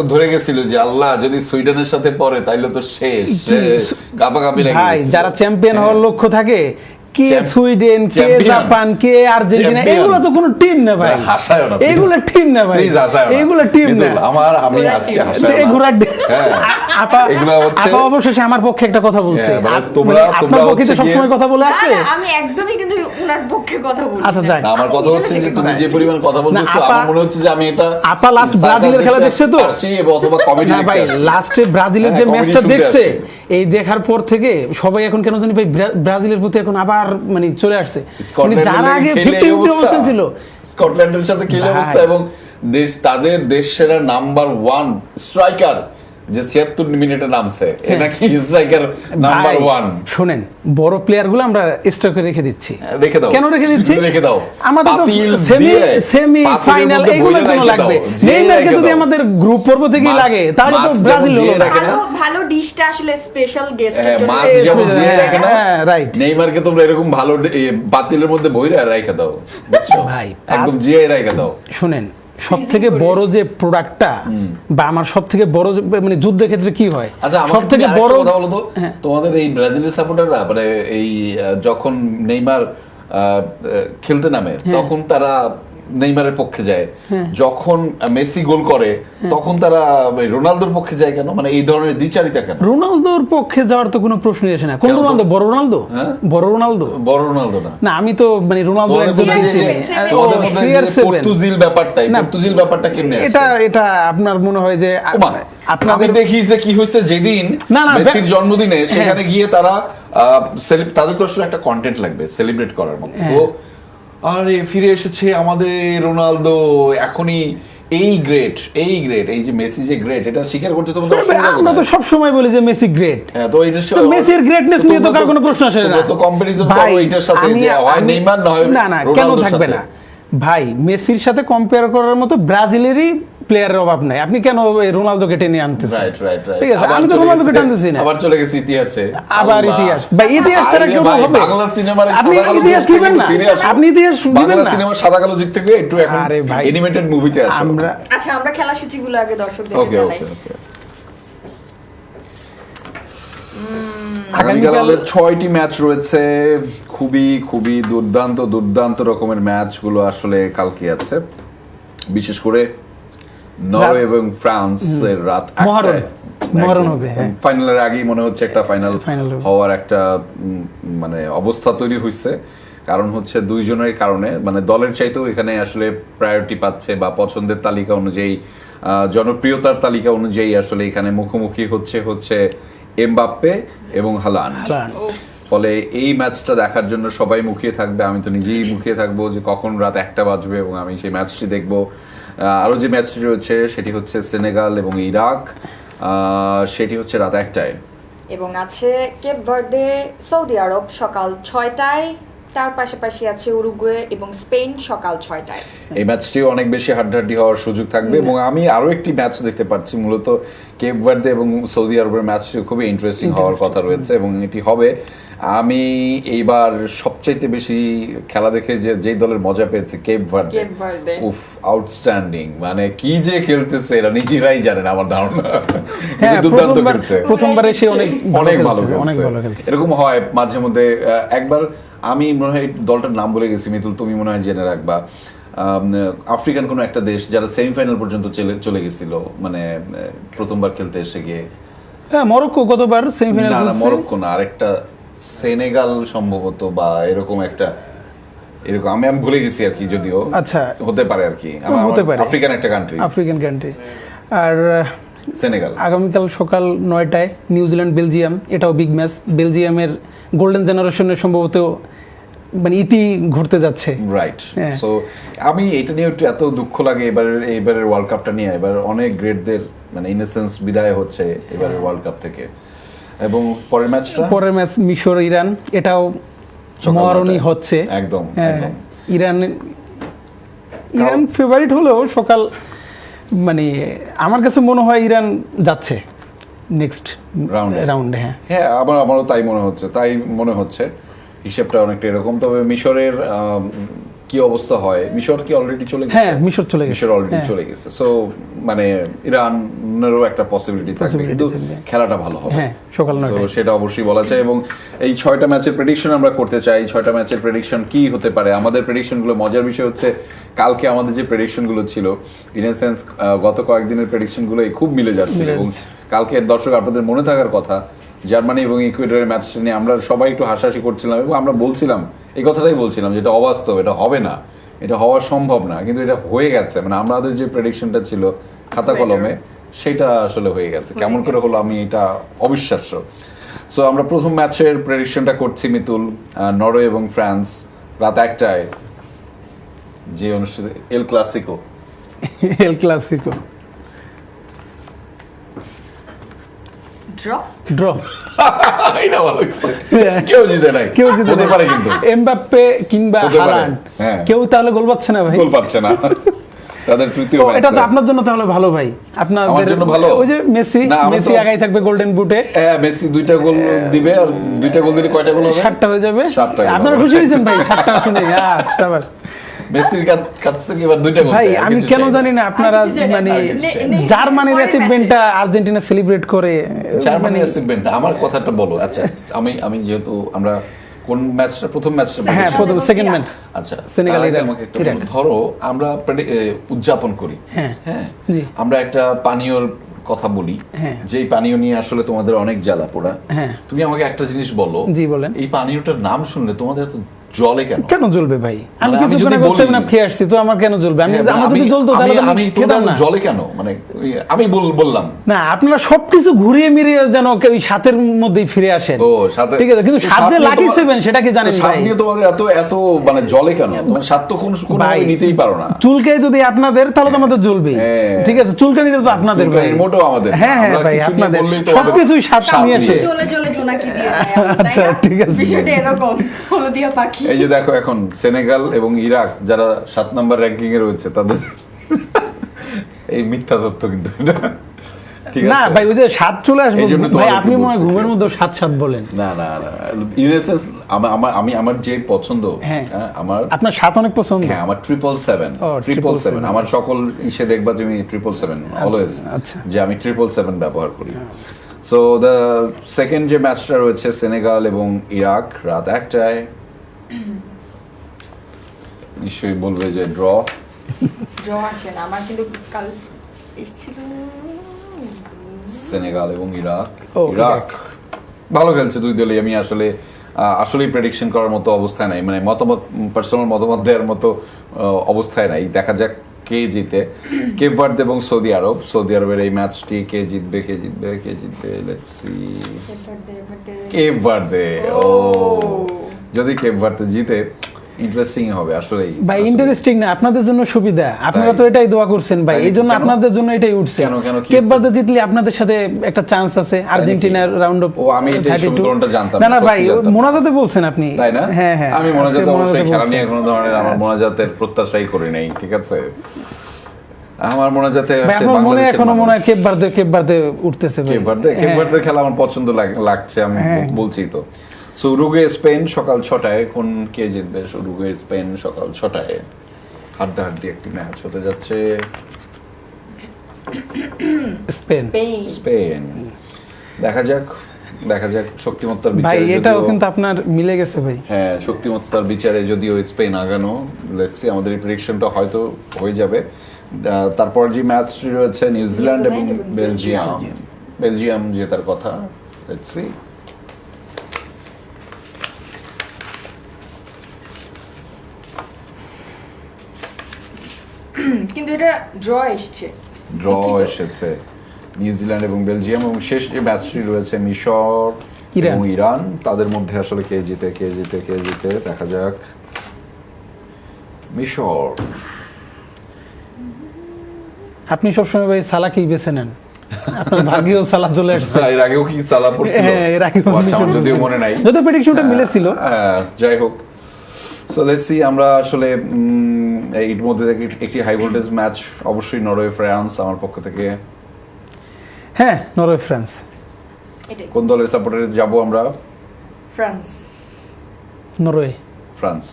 ধরে গেছিল যে আল্লাহ যদি সুইডেনের সাথে পড়ে তাইলে তো শেষ, কাপাকাপি লেগে ভাই, গেছিল। যারা চ্যাম্পিয়ন হওয়ার হ্যাঁ। লক্ষ্য থাকে, কে সুইডেন, কে চ্যাম্পিয়ন। জাপান, কে আর্জেন্টিনা, চ্যাম্পিয়ন। এগুলো তো কোনো টিম না ভাই। হাসায়ও না, এগুলো টিম না ভাই, প্লিজ হাসায়ও না। এগুলো টিম কিন্তু না। আমি আজকে হাসায়ও এই না। ঘোড়ার হ্যাঁ। আপা এগুলো হচ্ছে- আপা অবশেষে আমার পক্ষে একটা কথা বলছে। হ্যাঁ, মানে আপ- তোমরা- মানে আপনার তোমরা পক্ষে তো হচ্ছে সবসময় গিয়ে- কথা বলে না, আসছে। না, আমি একদমই কিন্তু উনার পক্ষে কথা বলছি আচ্ছা, না। যাক। না, আমার কথা হচ্ছে যে তুমি যে পরিমাণ কথা বলতেছো, আপা- আমার মনে হচ্ছে যে আমি এটা আপা last ব্রাজিলের খেলা দেখছে তো? আসছি অথবা কমেডি না ভাই, লাস্টে ব্রাজিলের যে হ্যাঁ, ম্যাচটা comedy দেখছে, শুনতে এই দেখার পর থেকে সবাই এখন কেন জানি ভাই ব্রাজিলের প্রতি এখন আবার মানে চলে আসছে। মানে যারা আগে 50 অবস্থা ছিল, স্কটল্যান্ডের সাথে খেলে ভাই। অবস্থা, এবং তাদের দেশ সেরা নাম্বার 1 স্ট্রাইকার যে 76 মিনিটে নামছে, এ নাকি স্ট্রাইকার নাম্বার ভাই, 1। শুনেন, বড় প্লেয়ার গুলো আমরা স্টকে রেখে দিচ্ছি। রেখে দাও। কেন রেখে দিচ্ছি? রেখে দাও। আমাদের তো পাতিল সেমি দিয়ে, ফাইনাল পাতিলের মধ্যে এইগুলোর বইলে জন্য রেখে লাগবে। দাও, যে নেইমারকে রেখে যদি দাও। আমাদের গ্রুপ পর্ব থেকেই মাছ- লাগে, তাহলে তো মাছ ব্রাজিল যেমন হলো যে না। রাখে না? ভালো ডিশটা আসলে স্পেশাল গেস্টের হ্যাঁ, জন্য। মাছ যেমন হ্যাঁ, জিয়ে রাখে না, হ্যাঁ, right. নেইমারকে তোমরা এরকম ভালো বাতিলের মধ্যে বইরা রেখে দাও, বুঝছো? ভাই, একদম জিয়ে রেখে দাও। শুনেন, সব থেকে বড় যে প্রোডাক্টটা বা আমার সব থেকে বড় মানে যুদ্ধের ক্ষেত্রে কি হয়, আচ্ছা, সব সব থেকে বড় কথা বলো তো, হ্যাঁ। তোমাদের এই ব্রাজিলের সাপোর্টাররা মানে এই যখন নেইমার খেলতে নামে তখন তারা নেইমারের পক্ষে যায়, যখন মেসি গোল করে তখন তারা রোনালদোর পক্ষে যায় কেন? মানে এই ধরনের দ্বিচারিতা কেন? রোনালদোর পক্ষে যাওয়ার তো কোনো প্রশ্নই আসে না। কোন কেন তো? রোনালদো? বড় রোনালদো? হ্যাঁ? বড় রোনালদো বড় রোনালদো না। না, আমি তো মানে রোনালদো তোমাদের একজন মধ্যে যে- দেখছি। তোমাদের মধ্যে যে CR7 পর্তুজিল ব্যাপারটাই, না, পর্তুজিল ব্যাপারটা কেমনে আসছে? এটা আপনার মনে হয় যে ওমা, আমি আপনাদের দেখি যে কি হয়েছে যেদিন না, না, মেসির জন্মদিনে হ্যাঁ। সেখানে গিয়ে তারা তাদের তো আসলে একটা কন্টেন্ট লাগবে সেলিব্রেট করার মতো, তো আরে ফিরে এসেছে আমাদের রোনালদো, এখনই এই গ্রেট এই যে মেসি যে গ্রেট, এটা স্বীকার করতে তোমাদের অসুবিধা আমরা তো কোথায়? সব সময় বলি যে মেসি গ্রেট। হ্যাঁ, তো এটা তো মেসির গ্রেটনেস নিয়ে তো কার কোনো প্রশ্ন আসে না। তোমরা তো কম্পারিজন ভাই, করো এটার সাথে যে হয় নেইমার না হয় না কেন রোনালদোর থাকবে সাথে। না ভাই, মেসির সাথে কম্পেয়ার করার মতো ব্রাজিলেরই প্লেয়ারের অভাব নাই। আপনি কেন এই রোনালদোকে টেনে আনতেছেন? রাইট ঠিক আছে, আমি তো রোনালদোকে টানতেছি না। আবার চলে গেছে ইতিহাসে, আবার আল্লাহ। ইতিহাস ভাই, ইতিহাস ছাড়া কেউ ভাই, হবে? বাংলা সিনেমার আপনি ইতিহাস দিবেন না, আপনি ইতিহাস দিবেন বাংলা না। সিনেমার সাদা কালো যুগ থেকে একটু এখন আরে ভাই, অ্যানিমেটেড মুভিতে আসো। আমরা আচ্ছা, আমরা খেলা সূচিগুলো আগে দর্শকদের ওকে জানাই। ওকে আগামীকাল আমাদের 6টি ম্যাচ রয়েছে, খুবই খুবই দুর্দান্ত রকমের ম্যাচগুলো আসলে কালকে আছে, বিশেষ করে নরওয়ে এবং ফ্রান্সের রাত মহারণ হবে, হ্যাঁ। ফাইনালের আগেই মনে হচ্ছে একটা ফাইনাল হবে। হওয়ার একটা মানে অবস্থা তৈরি হয়েছে। কারণ হচ্ছে দুইজনের কারণে, মানে দলের চাইতেও এখানে আসলে প্রায়োরিটি পাচ্ছে বা পছন্দের তালিকা অনুযায়ী, জনপ্রিয়তার তালিকা অনুযায়ী আসলে এখানে মুখোমুখি হচ্ছে এমবাপ্পে এবং হালান্ড। ফলে এই ম্যাচটা দেখার জন্য সবাই মুখিয়ে থাকবে, আমি তো নিজেই মুখিয়ে থাকবো যে কখন রাত 1টা বাজবে এবং আমি সেই ম্যাচটি দেখবো। আরও যে ম্যাচটি রয়েছে সেটি হচ্ছে সেনেগাল এবং ইরাক, সেটি হচ্ছে রাত 1টায়। এবং আছে কেপ ভার্দে সৌদি আরব সকাল 6টায়, তার পাশাপাশি আছে উরুগুয়ে এবং স্পেন সকাল 6টায়। এই ম্যাচটিও অনেক বেশি হাড্ডাহাড্ডি হওয়ার সুযোগ থাকবে এবং আমি আরো একটি ম্যাচ দেখতে পাচ্ছি, মূলত কেপ ভার্দে এবং সৌদি আরবের ম্যাচটি খুবই ইন্টারেস্টিং হওয়ার কথা রয়েছে এবং এটি হবে। আমি এইবার সবচাইতে বেশি খেলা দেখে যেই দলের মজা পেয়েছে কেপ ভার্দে। উফ, আউটস্ট্যান্ডিং, মানে কি যে খেলতেছে এরা নিজেরাই জানেন আমার ধারণা। হ্যাঁ, দুর্দান্ত খেলছে, প্রথমবারে সে অনেক ভালো খেলছে। এরকম হয় মাঝে মধ্যে। একবার আমি মনে হয় দলটার নাম বলে গেছি, মিতুল তুমি মনে হয় জেনে রাখবা, আফ্রিকান কোনো একটা দেশ যারা সেমিফাইনাল পর্যন্ত চলে গেছিল, মানে প্রথমবার খেলতে এসে গিয়ে। হ্যাঁ, মরক্কো গতবার সেমিফাইনাল, না মরক্কো না, আরেকটা সেনেগাল সম্ভবত বা এরকম একটা, এরকম আমি ভুলে গেছি আর কি, যদিও আচ্ছা হতে পারে আর কি, হতে পারে, আফ্রিকান একটা কান্ট্রি। আর সেনেগাল আগামীকাল সকাল 9টায় নিউজিল্যান্ড বেলজিয়াম, এটাও বিগ ম্যাচ। বেলজিয়ামের গোল্ডেন জেনারেশনের সম্ভবত মানে ইতি ঘুরতে যাচ্ছে, রাইট। সো আমি এটা নিয়ে একটু এত দুঃখ লাগে এবারের ওয়ার্ল্ড কাপটা নিয়ে। এবার অনেক গ্রেটদের মানে ইনোসেন্স বিদায় হচ্ছে এবারের ওয়ার্ল্ড কাপ থেকে। এবং পরের ম্যাচ মিশর ইরান, এটাও মহারণী হচ্ছে একদম। ইরান ফেভারিট হলেও সকাল, মানে আমার কাছে মনে হয় ইরান যাচ্ছে নেক্সট রাউন্ডে। হ্যাঁ, আমারও তাই মনে হচ্ছে হিসেবটা অনেকটা এরকম। তবে মিশরের কি অবস্থা হয়, মিশর কি অলরেডি চলে গেছে? হ্যাঁ, মিশর অলরেডি চলে গেছে। সো মানে ইরানেরও একটা পসিবিলিটি থাকবে, কিন্তু খেলাটা ভালো হবে। হ্যাঁ, সকাল 9টায়, সেটা অবশ্যই বলা যায়। এবং এই 6টা ম্যাচের প্রেডিকশন আমরা করতে চাই। 6টা ম্যাচের প্রেডিকশন কি হতে পারে? আমাদের প্রেডিকশন গুলো, মজার বিষয় হচ্ছে কালকে আমাদের যে প্রেডিকশন গুলো ছিল, ইন এ সেন্স গত কয়েকদিনের প্রেডিকশন গুলো খুব মিলে যাচ্ছে। এবং কালকে দর্শক আপনাদের মনে থাকার কথা, জার্মানি এবং ইকুয়েডরের ম্যাচটা নিয়ে আমরা সবাই একটু হাসাহাসি করছিলাম এবং আমরা বলছিলাম, এই কথাটাই বলছিলাম যে এটা অবাস্তব, এটা হবে না, এটা হওয়া সম্ভব না, কিন্তু এটা হয়ে গেছে। মানে আমাদের যে প্রেডিকশনটা ছিল খাতা কলমে, সেটা আসলে হয়ে গেছে। কেমন করে হলো, আমি এটা অবিশ্বাস্য। সো আমরা প্রথম ম্যাচের প্রেডিকশনটা করছি মিতুল, নরওয়ে এবং ফ্রান্স রাত 1টায় যে অনুষ্ঠিত এল ক্লাসিকো। ড্র। এটা ভালো হয়েছে, কেউ জিতে পারে, কিন্তু এমবাপ্পে কিংবা হালান্ড কেউ তাহলে গোল পাচ্ছে না ভাই, গোল পাচ্ছে না। তাদের তৃতীয় ম্যাচ, এটা তো আপনার জন্য তাহলে ভালো ভাই, আপনাদের জন্য ভালো। ওই যে মেসি আগাই থাকবে গোল্ডেন বুটে। হ্যাঁ, মেসি 2টা গোল দিবে, আর 2টা গোল দিলে কয়টা গোল হবে? 7টা হয়ে যাবে। 7টা। আপনারা খুশি হয়েছেন ভাই 7টা শুনে? আচ্ছা ভাই, মেসির কাছে কি এবার 2টা গোল? ভাই আমি কেন জানি না আপনারা মানে জার্মানির অ্যাচিভমেন্টটা আর্জেন্টিনা সেলিব্রেট করে। জার্মানির অ্যাচিভমেন্ট, আমার কথাটা বলো। আচ্ছা, আমি যেহেতু আমরা কোন ম্যাচটা, প্রথম ম্যাচটা, হ্যাঁ প্রথম সেকেন্ড ম্যাচ, আচ্ছা সেনেগাল আমাকে একটু ধরো, আমরা উদযাপন করি, হ্যাঁ আমরা একটা পানীয়র কথা বলি, যেই পানীয় নিয়ে আসলে তোমাদের অনেক জ্বালা পোড়া। তুমি আমাকে একটা জিনিস বলো। জি বলেন। এই পানীয়টার নাম শুনলে তোমাদের এত জলে কেন? কেন জ্বলবে ভাই? আমি মানে আমি কিছু যদি না বলি- 7 আপ খেয়ে আসছি, তো আমার কেন জ্বলবে? আমি হ্যাঁ, আমার যদি জ্বলতো তাহলে তো আমি খেতাম না। জলে কেন? মানে আমি বললাম না, আপনারা সবকিছু ঘুরিয়ে মিরিয়ে যেন ওই সাতের মধ্যেই ফিরে আসেন। ও সাথে ঠিক আছে, কিন্তু সাত যে লাকি 7 সেটা কি জানেন সাত ভাই? নিয়ে তোমাদের এত এত মানে জলে কেন? তোমার সাত তো কোনো ভাই, নিতেই পারো না। চুলকাই যদি আপনাদের তাহলে তো আমাদের জ্বলবে। হ্যাঁ। ঠিক আছে, চুলকানিটা তো আপনাদের ভাই। চুলকানির মোটেও আমাদের না। হ্যাঁ হ্যাঁ আমরা ভাই, কিছু নিয়ে আপনাদের বললেই তো সবকিছুই সাত সাত নিয়ে নিয়ে। আসে। চলে চলে জোনাকি দিয়ে যায়, আচ্ছা, তাই না? ঠিক আছে। বিষয়টা এরকম, হলদিয়া পাখি। এই যে দেখো এখন সেনেগাল এবং ইরাক যারা 7 নাম্বার র্যাঙ্কিং এ রয়েছে তাদের এই মিথ্যা তথ্য কিন্তু এটা। ঠিক না আছে ভাই, ওই যে সাত চলে আসবে এই জন্য তো ভাই, অনেকে আপনি মনে হয় বলছে। ঘুমের মধ্যে সাত বলেন। না না না ইউএসএস আমার যে পছন্দ হ্যাঁ। আমার আপনার সাত অনেক পছন্দ। হ্যাঁ আমার 777 ও, 777 আমার সকল ইসে দেখবা তুমি 777 অলওয়েজ আচ্ছা। যে আমি 777 ব্যবহার করি। সো দ্য সেকেন্ড যে ম্যাচটা রয়েছে সেনেগাল এবং ইরাক রাত 1টায়, নিশ্চয়ই বলবে যে ড্র। ড্র আসে না, আমার কিন্তু কাল এসেছিল সেনেগাল এবং ইরাক ও, ইরাক ভালো খেলছে দুই দলই। আমি আসলেই প্রেডিকশন করার মতো অবস্থায় নাই, মানে পার্সোনাল মতামত দেওয়ার মতো অবস্থায় নাই। দেখা যাক কে জিতে। কেপ ভার্দে এবং সৌদি আরবের এই ম্যাচটি কে জিতবে লেটস সি। কেপ ভার্দে, ও যদি কেপ ভার্দে জিতে ইন্টারেস্টিং হবে আসলেই ভাই ইন্টারেস্টিং না, আপনাদের জন্য সুবিধা, আপনারা তো এটাই দোয়া করছেন ভাই, তাই, এই জন্য কেন? আপনাদের জন্য এটাই উঠছে। কেন, কি কেপ হচ্ছে? ভার্দে জিতলে আপনাদের সাথে একটা চান্স আছে আর্জেন্টিনার রাউন্ড অফ ও, আমি এটাই 32। সমীকরণটা জানতাম না না, না সত্যি ভাই, জানতাম না। মোনাজাতে বলছেন আপনি, তাই না? হ্যাঁ হ্যাঁ, আমি মোনাজাতে আজকে অবশ্যই খেলা নিয়ে বলছেন। কোনো ধরনের আমার মোনাজাতের প্রত্যাশাই করি নাই, ঠিক আছে? আমার মোনাজাতে ভাই, সে আপনার মনে বাংলাদেশের এখনো মনে হয় মানুষ। কেপ ভার্দে উঠতেছে ভাই। কেপ ভার্দে খেলা আমার পছন্দ লাগছে, আমি হ্যাঁ। বলছি তো। সো উরুগুয়ে স্পেন সকাল 6টায়, কোন কে জিতবে? উরুগুয়ে স্পেন সকাল 6টায় হাড্ডাহাড্ডি একটি ম্যাচ হতে যাচ্ছে। স্পেন। স্পেন দেখা যাক শক্তিমত্তার ভাই বিচারে এটাও যদিও- কিন্তু আপনার মিলে গেছে ভাই। হ্যাঁ শক্তিমত্তার বিচারে যদিও স্পেন আগানো, লেটস সি আমাদের এই প্রেডিকশনটা হয়তো হয়ে যাবে। তারপর যে ম্যাচটি রয়েছে নিউজিল্যান্ড এবং বেলজিয়াম জেতার কথা, লেটস সি। কিন্তু এটা ড্র এসছে। ড্র এসেছে নিউজিল্যান্ড এবং বেলজিয়াম, এবং শেষ যে ম্যাচটি রয়েছে মিশর ইরান। এবং ইরান, তাদের মধ্যে আসলে কে জিতে দেখা যাক। মিশর, আপনি সবসময় ভাই সালাকেই বেছে নেন, আপনার ভাগ্যেও সালা চলে আসছে। এর আগেও কি সালা পড়ছিল? হ্যাঁ, এর আগেও ও আচ্ছা, আমার মিশর যদিও ছিল। মনে নাই, যদিও প্রেডিকশনটা মিলেছিল। যাই হোক। সো লেটস সি আমরা আসলে এর মধ্যে থেকে একটি হাই ভোল্টেজ ম্যাচ অবশ্যই নরওয়ে ফ্রান্স আমার পক্ষ থেকে। হ্যাঁ, নরওয়ে ফ্রান্স। এটাই কোন দলের সাপোর্টারে যাব আমরা? France. Norway. France.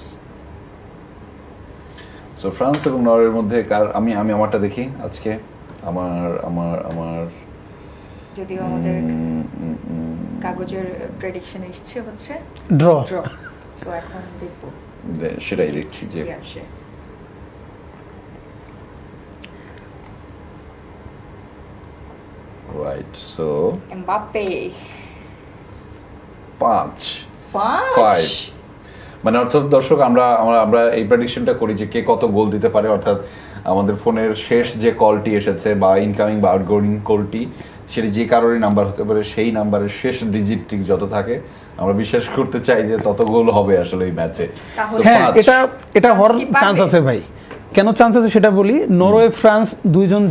So France এবং নরওয়ের মধ্যে আমি আমারটা দেখি আজকে। আমার যদিও আমাদের কাগজের প্রেডিকশন এসছে হচ্ছে ড্র। ড্র। সো এখন দেখবো সেটাই দেখছি যে কি আসে। রাইট। সো এমবাপ্পে 5 5 মানে অর্থাৎ দর্শক আমরা এই প্রেডিকশনটা করি যে কে কত গোল দিতে পারে, অর্থাৎ আমাদের ফোনের শেষ যে কলটি এসেছে বা ইনকামিং বা আউটগোয়িং কলটি, সেটি যে কারোরই নাম্বার হতে পারে, সেই নাম্বারের শেষ ডিজিটটি যত থাকে আমরা বিশ্বাস করতে চাই যে তত গোল হবে আসলে এই ম্যাচে। তাহলে- হ্যাঁ, এটা হওয়ার কি পারবে? চান্স আছে ভাই। কেন চান্স আছে সেটা বলি। নরওয়ে ফ্রান্স দুইজন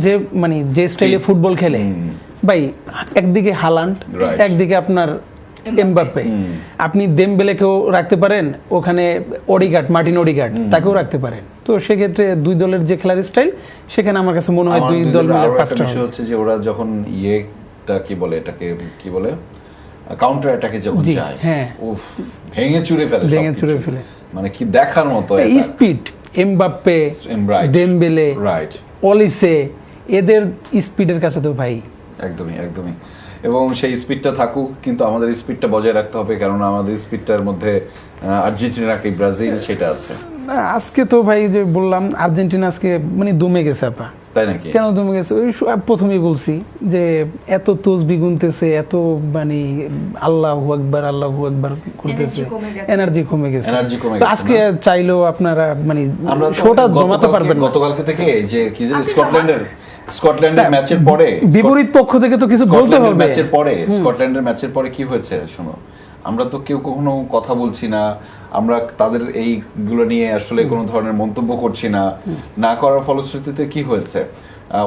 যে স্টাইলে ফুটবল খেলে ভাই, একদিকে হালান্ড, Right. একদিকে আপনার এমবাপ্পে। আপনি দেমবেলেকেও রাখতে পারেন ওখানে, মার্টিন ওডিগার্ড তাকেও রাখতে পারেন। তো সেক্ষেত্রে দুই দলের যে খেলার স্টাইল, সেখানে আমার কাছে মনে হয় আমার দুই দুই দল দলের মিলে আরো একটা পাঁচটা বিষয় হচ্ছে যে ওরা যখন এটাকে কি বলে কাউন্টার অ্যাটাকে যখন জি, যায়, হ্যাঁ। উফ, ভেঙে চুরে ফেলে। মানে কি দেখার মতো স্পিড, এমবাপ্পে, Right. দেমবেলে, রাইট, অলিসে, এদের স্পিডের কাছে তো ভাই একদমই এবং সেই স্পিডটা থাকুক, কিন্তু আমাদের স্পিডটা বজায় রাখতে হবে, কারণ আমাদের স্পিডটার মধ্যে আর্জেন্টিনা কি ব্রাজিল সেটা আছে। না আজকে তো ভাই যে বললাম আর্জেন্টিনা আজকে মানে দমে গেছে আপা। তাই নাকি? কেন দমে গেছে? ওই প্রথমেই বলছি যে এত তসবি গুনতেছে, এত মানে আল্লাহু আকবার করতেছে, এনার্জি কমে গেছে। তো আজকে চাইলেও আপনারা মানে শোটা জমাতে পারবেন না। গতকালকে থেকে যে কি যে স্কটল্যান্ডের ম্যাচের পরে, বিপরীত পক্ষ থেকে তো কিছু বলতে হবে। স্কটল্যান্ডের ম্যাচের পরে কি হয়েছে শোনো, আমরা তো কেউ কখনো কথা বলছি না, আমরা তাদের এইগুলো নিয়ে আসলে কোনো ধরনের মন্তব্য করছি না। না করার ফলশ্রুতিতে কি হয়েছে,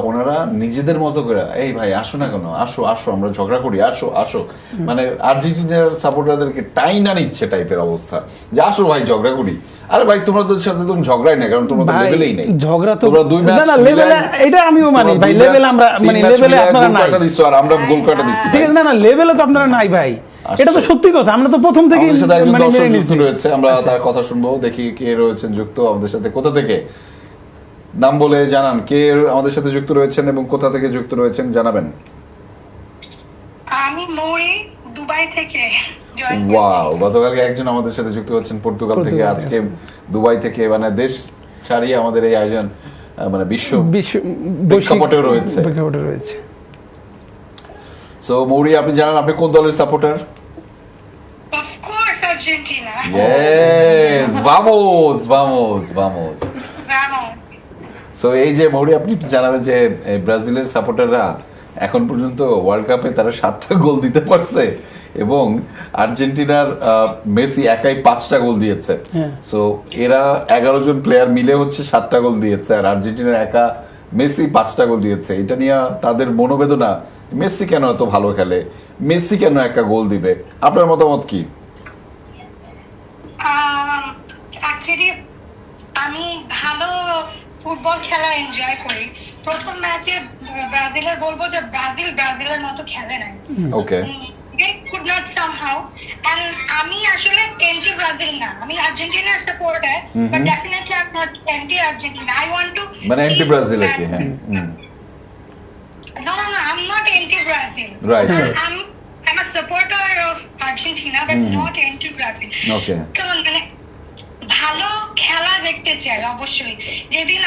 ওনারা নিজেদের মতো করে এই ভাই আসো না কেন, আসো আসো আমরা ঝগড়া করি, আসো আসো, মানে আর্জেন্টিনার সাপোর্টারদেরকে টাইনা নিচ্ছে টাইপের অবস্থা যে আসো ভাই ঝগড়া করি। আরে ভাই তোমাদের সাথে তুমি ঝগড়াই না, কারণ তোমরা তো লেভেলেই নেই। ঝগড়া তো তোমরা দুই ম্যাচ না লেভেলে, এটা আমিও মানি ভাই, লেভেল আমরা মানে লেভেলে আপনারা নাই দিছো আর আমরা গোল কাটা দিছি। ঠিক আছে, না লেভেলে তো আপনারা নাই ভাই, এটা তো সত্যি কথা। আমরা তো প্রথম থেকে মানে মেনে নিছি রয়েছে, আমরা তার কথা শুনবো, দেখি কে রয়েছেন যুক্ত আমাদের সাথে, কোথা থেকে, নাম বলে জানান কে আমাদের সাথে যুক্ত রয়েছেন এবং কোথা থেকে যুক্ত রয়েছেন জানাবেন। আমি মৌরি, দুবাই থেকে। ওয়াও, গতকালকে একজন আমাদের সাথে যুক্ত হচ্ছেন পর্তুগাল থেকে, আজকে দুবাই থেকে, মানে দেশ ছাড়িয়ে আমাদের এই আয়োজন মানে বিশ্ব প্রেক্ষাপটেও রয়েছে। সো মৌরি, আপনি জানান আপনি কোন দলের supporter? Of course Argentina. Yes, ভামোস ভামোস ভামোস। সো এই যে মৌরি, আপনি একটু জানাবেন যে ব্রাজিলের সাপোর্টাররা এখন পর্যন্ত ওয়ার্ল্ড কাপে তারা 7টা গোল দিতে পারছে এবং আর্জেন্টিনার মেসি একাই 5টা গোল দিয়েছে। সো এরা 11 জন প্লেয়ার মিলে হচ্ছে 7টা গোল দিয়েছে, আর আর্জেন্টিনার একা মেসি 5টা গোল দিয়েছে। এটা নিয়ে তাদের মনোবেদনা, মেসি কেন এত ভালো খেলে, মেসি কেন একা গোল দিবে, আপনার মতামত কি? অ্যাকচুয়ালি আমি ভালো ফুটবল খেলা এনজয় করি। প্রথম ম্যাচে ব্রাজিলের বলবো যে ব্রাজিলের মতো খেলে নাই। ওকে, they could not somehow, and আমি আসলে anti Brazil না, আমি আর্জেন্টিনার supporter, but definitely I'm not anti Argentina. I want to মানে অ্যান্টি ব্রাজিল আর কি? হ্যাঁ, no, I'm not anti Brazil. Right. I'm a supporter of Argentina, but not anti Brazil. Okay. কারণ মানে ভালো খেলা দেখতে চাই অবশ্যই। যেদিন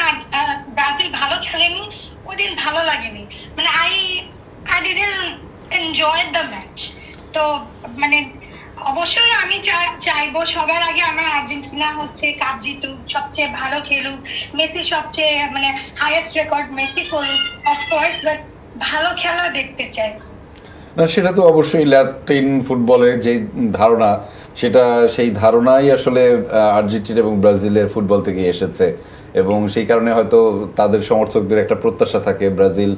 ব্রাজিল ভালো খেলেনি ওই দিন ভালো লাগেনি, মানে I didn't enjoy the match. তো মানে অবশ্যই আমি চাইবো সবার আগে আমার আর্জেন্টিনা হচ্ছে কাপ জিতুক, সবচেয়ে ভালো খেলুক, মেসি সবচেয়ে মানে হাইয়েস্ট রেকর্ড মেসি করুক অফকোর্স, বাট ভালো খেলা দেখতে চাই। না সেটা তো অবশ্যই ল্যাটিন ফুটবলের যে ধারণা, সেটা সেই ধারণাই আসলে আর্জেন্টিনা এবং ব্রাজিলের ফুটবল থেকে এসেছে এবং সেই কারণে হয়তো তাদের সমর্থকদের একটা প্রত্যাশা থাকে ব্রাজিল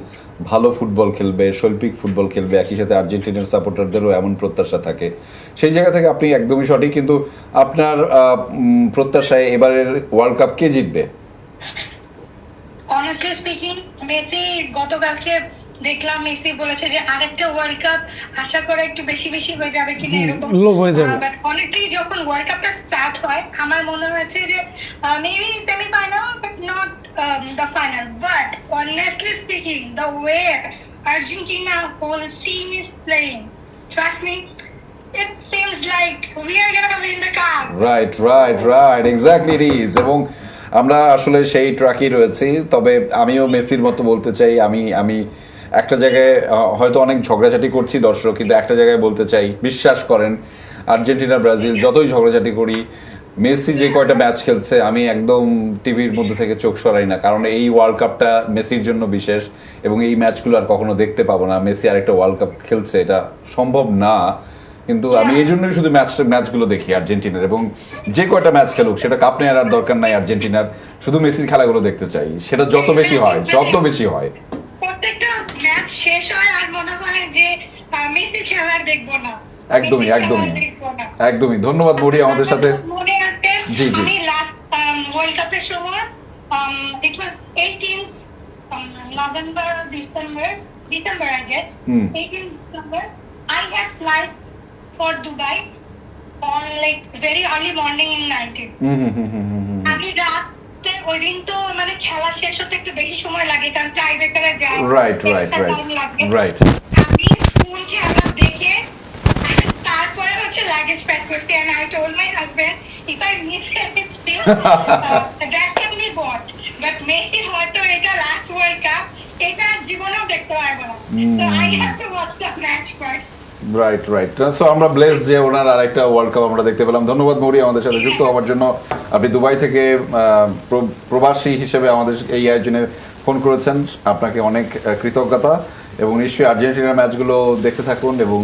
ভালো ফুটবল খেলবে, শৈল্পিক ফুটবল খেলবে, একই সাথে আর্জেন্টিনার সাপোর্টারদেরও এমন প্রত্যাশা থাকে। সেই জায়গা থেকে আপনি একদমই সঠিক, কিন্তু আপনার প্রত্যাশায় এবারের ওয়ার্ল্ড কাপ কে জিতবে? অনেস্টলি স্পিকিং মেসি গতকালকে দেখলাম মেসি বলেছে যে আরেকটা ওয়ার্ল্ড কাপ আশা করে একটু বেশি হয়ে যাবে কিনা এরকম লোভ হয়ে যাবে। বাট অনেকটাই যখন ওয়ার্ল্ড কাপটা স্টার্ট হয় আমার মনে হয়েছে যে maybe semifinal but not the final. But honestly speaking the way Argentina whole team is playing, trust me, it seems like we are going to win the cup. Right, exactly it is. এবং আমরা আসলে সেই ট্র্যাকই রয়েছি। তবে আমিও মেসির মতো বলতে চাই, আমি একটা জায়গায় হয়তো অনেক ঝগড়াঝাটি করছি দর্শক, কিন্তু একটা জায়গায় বলতে চাই, বিশ্বাস করেন আর্জেন্টিনা ব্রাজিল যতই ঝগড়াঝাটি করি, মেসি যে কয়টা ম্যাচ খেলছে আমি একদম টিভির মধ্যে থেকে চোখ সরাই না, কারণ এই ওয়ার্ল্ড কাপটা মেসির জন্য বিশেষ এবং এই ম্যাচগুলো আর কখনো দেখতে পাবো না। মেসি আরেকটা ওয়ার্ল্ড কাপ খেলছে, এটা সম্ভব না, কিন্তু আমি এই জন্যই শুধু ম্যাচগুলো দেখি আর্জেন্টিনার, এবং যে কয়টা ম্যাচ খেলুক সেটা কাপ নেওয়ার আর দরকার নাই আর্জেন্টিনার, শুধু মেসির খেলাগুলো দেখতে চাই, সেটা যত বেশি হয়। প্রত্যেকটা ম্যাচ শেষ হয় আর মনে হয় যে মেসির খেলা দেখবো না। একদমই ধন্যবাদ মৌরি আমাদের সাথে। মনে আছে জি আমি লাস্ট ওয়ার্ল্ড কাপের সময় it was 18 November December I guess 18 December I had flight for Dubai on like very early morning in 19 আমি রাতে ওই দিন তো মানে খেলা শেষ হতে একটু বেশি সময় লাগে কারণ টাই ব্রেকারে যায়। রাইট আমি ফুল খেলা দেখে তারপরে হচ্ছে লাগেজ প্যাক করছি and I told my husband if I miss it it's still that can be bought. But Messi হয়তো এটা last World Cup, এটা জীবনেও দেখতে পারবো না। So I have to watch the match first. Right right so আমরা bless যে ওনার আরেকটা ওয়ার্ল্ড কাপ আমরা দেখতে পেলাম। ধন্যবাদ মৌরি আমাদের সাথে যুক্ত হওয়ার জন্য। আপনি দুবাই থেকে প্রবাসী হিসেবে আমাদের এই আয়োজনে ফোন করেছেন, আপনাকে অনেক কৃতজ্ঞতা, এবং নিশ্চয়ই আর্জেন্টিনার ম্যাচগুলো দেখতে থাকুন এবং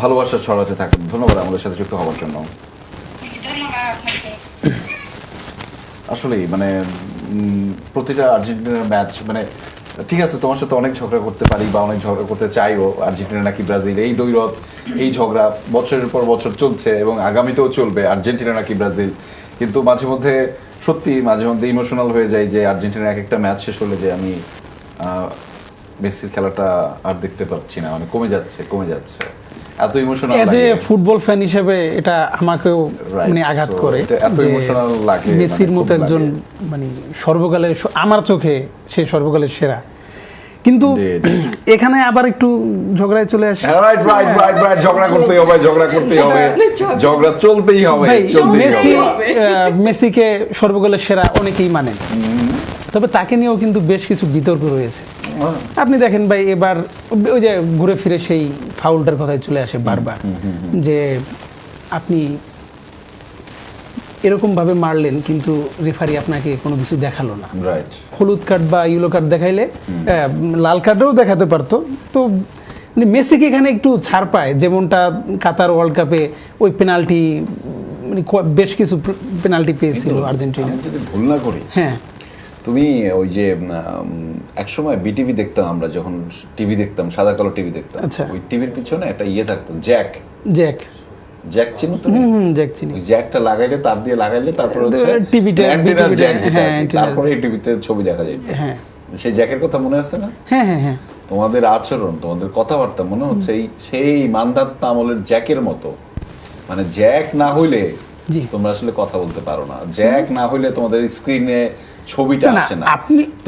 ভালোবাসা ছড়াতে থাকুন। ধন্যবাদ আমাদের সাথে যুক্ত হওয়ার জন্য। ধন্যবাদ আপনাকে। আসলেই মানে প্রতিটা আর্জেন্টিনার ম্যাচ মানে ঠিক আছে, তোমার সাথে অনেক ঝগড়া করতে পারি বা অনেক ঝগড়া করতে চাইও, আর্জেন্টিনা নাকি ব্রাজিল, এই দ্বৈরথ এই ঝগড়া বছরের পর বছর চলছে এবং আগামীতেও চলবে, আর্জেন্টিনা নাকি ব্রাজিল। কিন্তু মাঝে মধ্যে সত্যি মাঝে মধ্যে ইমোশনাল হয়ে যায় যে আর্জেন্টিনার এক একটা ম্যাচ শেষ হলে যে আমি মেসির খেলাটা আর দেখতে পাচ্ছি না, মানে কমে যাচ্ছে এত ইমোশনাল এজ লাগে। এ ফুটবল ফ্যান হিসেবে এটা আমাকেও মানে আঘাত করে, এত ইমোশনাল লাগে। মেসির মতো একজন মানে সর্বকালের আমার চোখে সে সর্বকালের সেরা, কিন্তু এখানে আবার একটু ঝগড়ায় চলে আসে। রাইট রাইট রাইট রাইট ঝগড়া করতেই হবে, ঝগড়া চলতেই হবে। মেসিকে সর্বকালের সেরা অনেকেই মানেন, তবে তাকে নিয়েও কিন্তু বেশ কিছু বিতর্ক রয়েছে। আপনি দেখেন ভাই, এবার ওই যে ঘুরে ফিরে সেই ফাউলটার কথাই চলে আসে বারবার, যে আপনি এরকম ভাবে মারলেন কিন্তু রেফারি আপনাকে কোনো কিছু দেখালো না। হলুদ কার্ড বা ইয়েলো কার্ড দেখাইলে লাল কার্ডও দেখাতে পারতো। তো মানে মেসিকে এখানে একটু ছাড় পায়, যেমনটা কাতার ওয়ার্ল্ড কাপে ওই পেনাল্টি মানে বেশ কিছু পেনাল্টি পেয়েছিল আর্জেন্টিনা, যদি ভুল না করি। হ্যাঁ, তুমি ওই যে একসময় বিটিভি দেখতাম আমরা, যখন টিভি দেখতাম সাদা কালো টিভি দেখতাম, ওই টিভির পিছনে একটা ইয়ে থাকতো, জ্যাক চিনো তুমি? জ্যাক চিনি। ওই জ্যাকটা লাগাইলে, তার দিয়ে লাগাইলে তারপরে হচ্ছে টিভিটা, তারপরে টিভিতে ছবি দেখা যেত। সেই জ্যাকের কথা মনে আছে না? হ্যাঁ হ্যাঁ হ্যাঁ। তোমাদের আচরণ, তোমাদের কথাবার্তা মনে হচ্ছে সেই মান্ধাত্তা আমলের জ্যাকের মতো। মানে জ্যাক না হইলে তোমরা আসলে কথা বলতে পারো না, জ্যাক না হইলে তোমাদের স্ক্রিনে ছবিটা আসে না।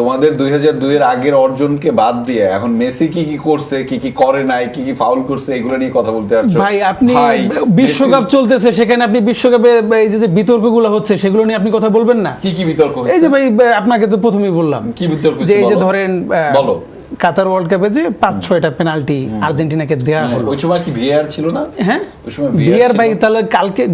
তোমাদের 2002 এর আগের অর্জনকে বাদ দিয়ে এখন মেসি কি কি করছে, কি কি করে নাই, কি কি ফাউল করছে, এগুলো নিয়ে কথা বলতে পারছো ভাই? আপনি বিশ্বকাপ চলতেছে, সেখানে আপনি বিশ্বকাপে এই যে বিতর্কগুলো হচ্ছে সেগুলো নিয়ে আপনি কথা বলবেন না? কি কি বিতর্ক হচ্ছে? এই যে ভাই আপনাকে তো প্রথমেই বললাম কি বিতর্ক হচ্ছে, যে এই যে ধরেন বলো কাতার ওয়ার্ল্ড কাপে যে 5-6টা পেনাল্টি আর্জেন্টিনাকে দেওয়া হলো, ওই সময় কি ভিএআর ছিল না? হ্যাঁ, ওই সময় ভিএআর ভাই তাহলে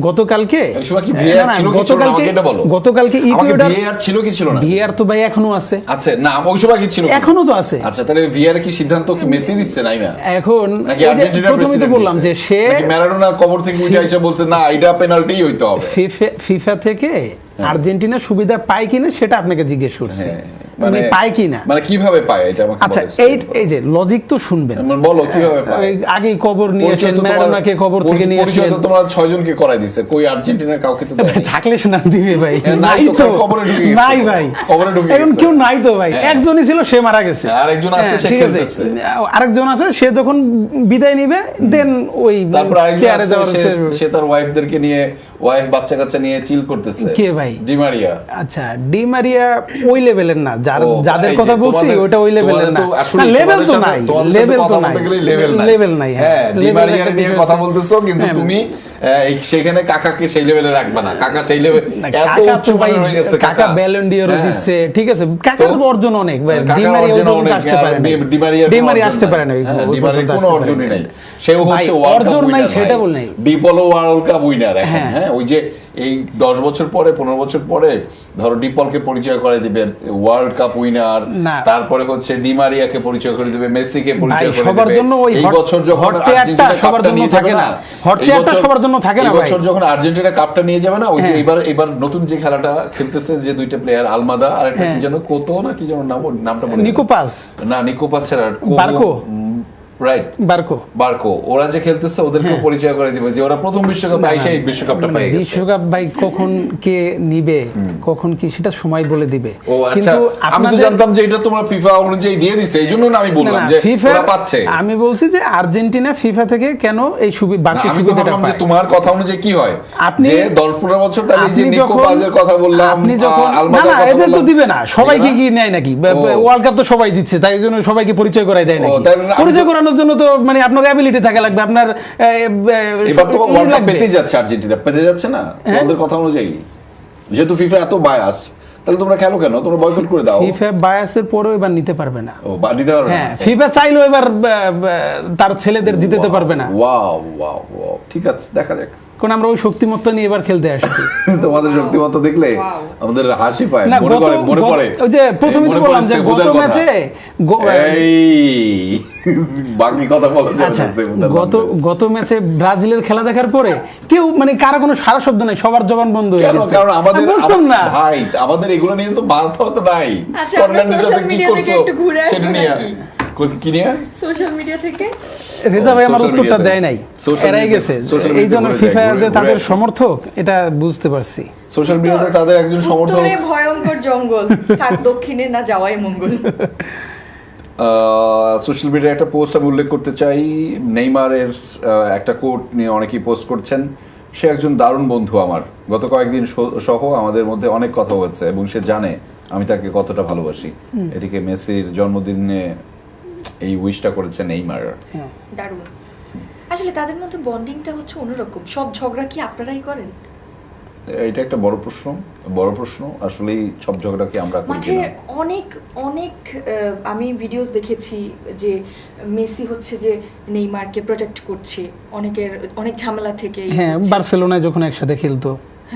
গতকালকে ওই সময় কি ভিএআর ছিল কি ছিল না আমাকে এটা বলো। গতকালকে ইকুয়েডর ভিএআর ছিল কি ছিল না? ভিএআর তো ভাই এখনো আছে। আচ্ছা না, ওই সময় কি ছিল? এখনো তো আছে। আচ্ছা, তাহলে ভিএআর কি সিদ্ধান্ত কি মেসি দিচ্ছে নাই না? এখন প্রথমেই তো বললাম যে সে ম্যারাডোনা কবর থেকে উঠে এসে বলছে না এটা পেনাল্টিই হইতে হবে। ফিফা থেকে আর্জেন্টিনা সুবিধা পায় কিনা সেটা আপনাকে জিজ্ঞেস করছে, মানে পায় কিনা, মানে কিভাবে পায় এটা আমাকে বলো। আচ্ছা, এই যে লজিক তো শুনবেন, বলো কিভাবে পায়। আগেই কবর নিয়ে আসেন, ম্যারাডোনাকে কবর থেকে নিয়ে আসেন। পরিচয় তো তোমরা 6 জনকে করাই দিছে, কই আর্জেন্টিনার কাউকে তো থাকলে সে নাম দিবে ভাই? নাই তো, কবরে ঢুকে গেছে। নাই ভাই, কবরে ঢুকে গেছে, এখন কেউ নাই তো ভাই। একজনই ছিল, সে মারা গেছে, আরেকজন আছে সে খেলতেছে, আরেকজন আছে সে যখন বিদায় নিবে দেন ওই তারপর চেয়ারে যাওয়ার সে তার ওয়াইফদেরকে নিয়ে, ওয়াইফ বাচ্চা কাচ্চা নিয়ে চিল করতেছে। কে ভাই? Di Maria. আচ্ছা, ডি মারিয়া ওই লেভেলের না, যাদের কথা বলছি ওটা ওই লেভেলের না। লেভেল তো নাই, লেভেল নাই। হ্যাঁ, ডি মারিয়ার নিয়ে কথা বলতেছো, কিন্তু তুমি সেখানে কাকাকে সেই লেভেলে রাখবে না। কাকা সেই লেভেল এত উচ্চ মানের হয়ে গেছে। কাকা ব্যালন ডি অর জিতছে, ঠিক আছে, কাকার অর্জন অনেক ভাই। ডি মারিয়া আসতে পারে না, ডি মারিয়া আসতে পারে না, ডি মারিয়ার কোনো অর্জনই নাই। সেও হচ্ছে অর্জন নাই সেটা বল নাই, ডিপলো ওয়ার্ল্ড কাপ উইনার এখন। হ্যাঁ, ওই যে এই 10 বছর পরে 15 বছর পরে ধরো ডিপলকে পরিচয় করে দিবেন ওয়ার্ল্ড কাপ উইনার, তারপরে হচ্ছে ডি মারিয়াকে পরিচয় করে দিবে, মেসিকে পরিচয় করে দিবে। এই বছর যখন আর্জেন্টিনা কাপটা নিয়ে যাবে না, সবার জন্য থাকে না ভাই। এই বছর যখন আর্জেন্টিনা কাপটা নিয়ে যাবে না, ওই যে এবার নতুন যে খেলাটা খেলতেছে যে দুইটা প্লেয়ার, আলমাদা আর একটা কি যেন কোতো না কি যেন নামটা বলে, নিকোপাস না, নিকোপাস ছাড়া বারকো, রাইট, বারকো ওরা যে খেলতেছে ওদেরকে পরিচয় করে দিবে যে ওরা প্রথম বিশ্বকাপ আইসা এই বিশ্বকাপটা পেয়ে গেছে। বিশ্বকাপ ভাই কখন কে নিবে, কখন কি সেটা সময় বলে দিবে। ও আচ্ছা, আমি তো জানতাম যে এটা তোমরা ফিফা অনুযায়ী দিয়ে দিছে, এইজন্য না আমি বললাম যে ওরা পাচ্ছে। আমি বলছি যে আর্জেন্টিনা ফিফা থেকে কেন এই বাকি সুবিধাটা পায়। তোমার কথা অনুযায়ী কি হয় যে 10-15 বছর তাহলে যে নিকোপাসের কথা বললাম, আপনি যখন না এদের তো দিবে না, সবাইকে কি নেয় নাকি? ওয়ার্ল্ড কাপ তো সবাই জিতছে, তাই জন্য সবাইকে পরিচয় করাই দেয় নাকি? পরিচয় করানোর জন্য তো মানে আপনার অ্যাবিলিটি থাকা লাগবে, আপনার এবার তো ওয়ার্ল্ড কাপ পেতে যাচ্ছে আর্জেন্টিনা, পেতে যাচ্ছে না তোমাদের কথা অনুযায়ী? যেহেতু ফিফা এত বায়াস, তাহলে তোমরা খেলো কেন? তোমরা বয়কট করে দাও। ফিফা বায়াসের পরেও এবার নিতে পারবে না। ও নিতে পারবে না। হ্যাঁ, ফিফা চাইলেও এবার তার ছেলেদের জিতাতে পারবে না। ওয়াও ওয়াও ওয়াও, ঠিক আছে, দেখা যাক। কারণ আমরা ওই শক্তিমত্তা নিয়ে এবার খেলতে আসছি। তোমাদের শক্তিমত্তা দেখলে Wow. আমাদের হাসি পায়, না, মনে পড়ে ওই যে প্রথমে তো বললাম যে গত ম্যাচে এই বাকি কথা বলা যাবে আচ্ছা, না। গত ম্যাচে ব্রাজিলের খেলা দেখার পরে কেউ মানে কারো কোনো সারা শব্দ নাই, সবার জবান বন্ধ হয়ে কেন? গেছে। কারণ আমাদের আমি বুঝলাম না। ভাই, আমাদের এগুলো নিয়ে তো মাথা তো নাই। আচ্ছা, স্কটল্যান্ডের আমরা সাথে social কি media করছো থেকে একটু ঘুরে আসবো সেটা নিয়ে নাকি? কি নিয়ে? সোশ্যাল মিডিয়া থেকে রেজা ভাই আমার social উত্তরটা media-তে। দেয় নাই, Social এরাই media- গেছে। social এই জন্য media-তে ঘুরে ফিফা যায়, যে ঘুরে তাদের আসে। সমর্থক এটা বুঝতে পারছি। সোশ্যাল মিডিয়াতে তাদের একজন সমর্থক। উত্তরে ভয়ঙ্কর জঙ্গল, থাক দক্ষিণে না যাওয়াই মঙ্গল। সোশ্যাল মিডিয়ায় একটা পোস্ট আমি উল্লেখ করতে চাই। নেইমারের একটা কোট নিয়ে অনেকেই পোস্ট করছেন। সে একজন দারুণ বন্ধু আমার, গত কয়েকদিন সহ আমাদের মধ্যে অনেক কথা হচ্ছে এবং সে জানে আমি তাকে কতটা ভালোবাসি। এদিকে মেসির জন্মদিনে এই উইশটা করেছে নেইমার। দারুণ। আসলে তাদের মধ্যে বন্ডিংটা হচ্ছে অন্যরকম। সব ঝগড়া কি আপনারাই করেন? এটা একটা বড় প্রশ্ন। আসলে সব ঝগড়া কি আমরা করি মাঠে কিনা? অনেক অনেক আমি ভিডিওস দেখেছি যে মেসি হচ্ছে যে নেইমারকে প্রোটেক্ট করছে অনেক ঝামেলা থেকে। হ্যাঁ, বার্সেলোনায় যখন একসাথে খেলতো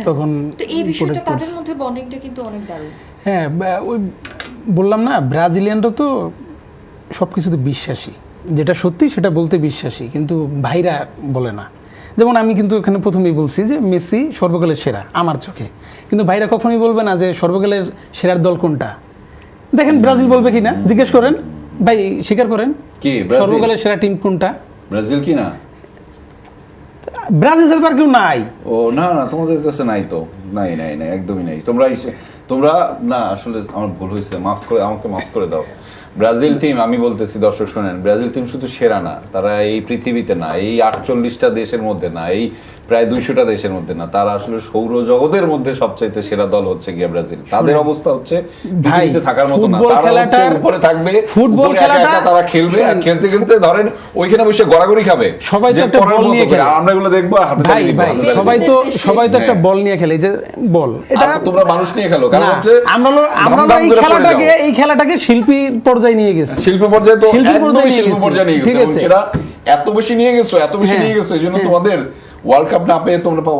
তখন তো এই বিষয়টা protect তাদের করছে। মধ্যে বন্ডিংটা কিন্তু অনেক দারুণ। হ্যাঁ, ওই বললাম না, ব্রাজিলিয়ানরা তো সব কিছুতে বিশ্বাসী, যেটা সত্যি সেটা বলতে বিশ্বাসী, কিন্তু ভাইরা বলে না। যেমন আমি কিন্তু এখানে প্রথমেই বলছি যে মেসি সর্বকালের সেরা আমার চোখে, কিন্তু ভাইরা কখনোই বলবে না যে সর্বকালের সেরার দল কোনটা। দেখেন ব্রাজিল বলবে কি না জিজ্ঞেস করেন ভাই, স্বীকার করেন কি ব্রাজিল? সর্বকালের সেরা টিম কোনটা? ব্রাজিল কি না? ব্রাজিল ছাড়া তো আর কেউ নাই। ও না, তোমাদের কাছে নাই তো? নাই, একদমই নাই। তোমরা না, আসলে আমার ভুল হয়েছে, আমাকে মাফ করে দাও। ব্রাজিল টিম, আমি বলতেছি, দর্শক শোনেন, ব্রাজিল টিম শুধু সেরা না, তারা এই পৃথিবীতে না, এই 48টা দেশের মধ্যে না, এই প্রায় 200টা দেশের মধ্যে না, তারা আসলে সৌরজগতের মধ্যে সবচাইতে সেরা দল হচ্ছে গিয়া ব্রাজিল। তাদের অবস্থা হচ্ছে পৃথিবীতে থাকার মতো না, তারা হচ্ছে উপরে থাকবে, ফুটবল খেলাটা তারা খেলবে, আর খেলতে খেলতে ধরেন ওইখানে বসে গড়াগড়ি খাবে। সবাই তো একটা বল নিয়ে খেলে, আমরা এগুলো দেখবো আর হাতে ভাই ভাই সবাই তো একটা বল নিয়ে খেলে, যে বল এটা তোমরা মানুষ নিয়ে খেলো, কারণ হচ্ছে আমরা এই খেলাটাকে শিল্পী পর্যায়ে নিয়ে গেছি। শিল্প পর্যায়ে তো শিল্পী একদমই শিল্প পর্যায়ে নিয়ে ঠিক গেছে, আছে। সেটা এত বেশি নিয়ে গেছো এই জন্য তোমাদের ওয়ার্ল্ড কাপ না পেয়ে তোমরা পাও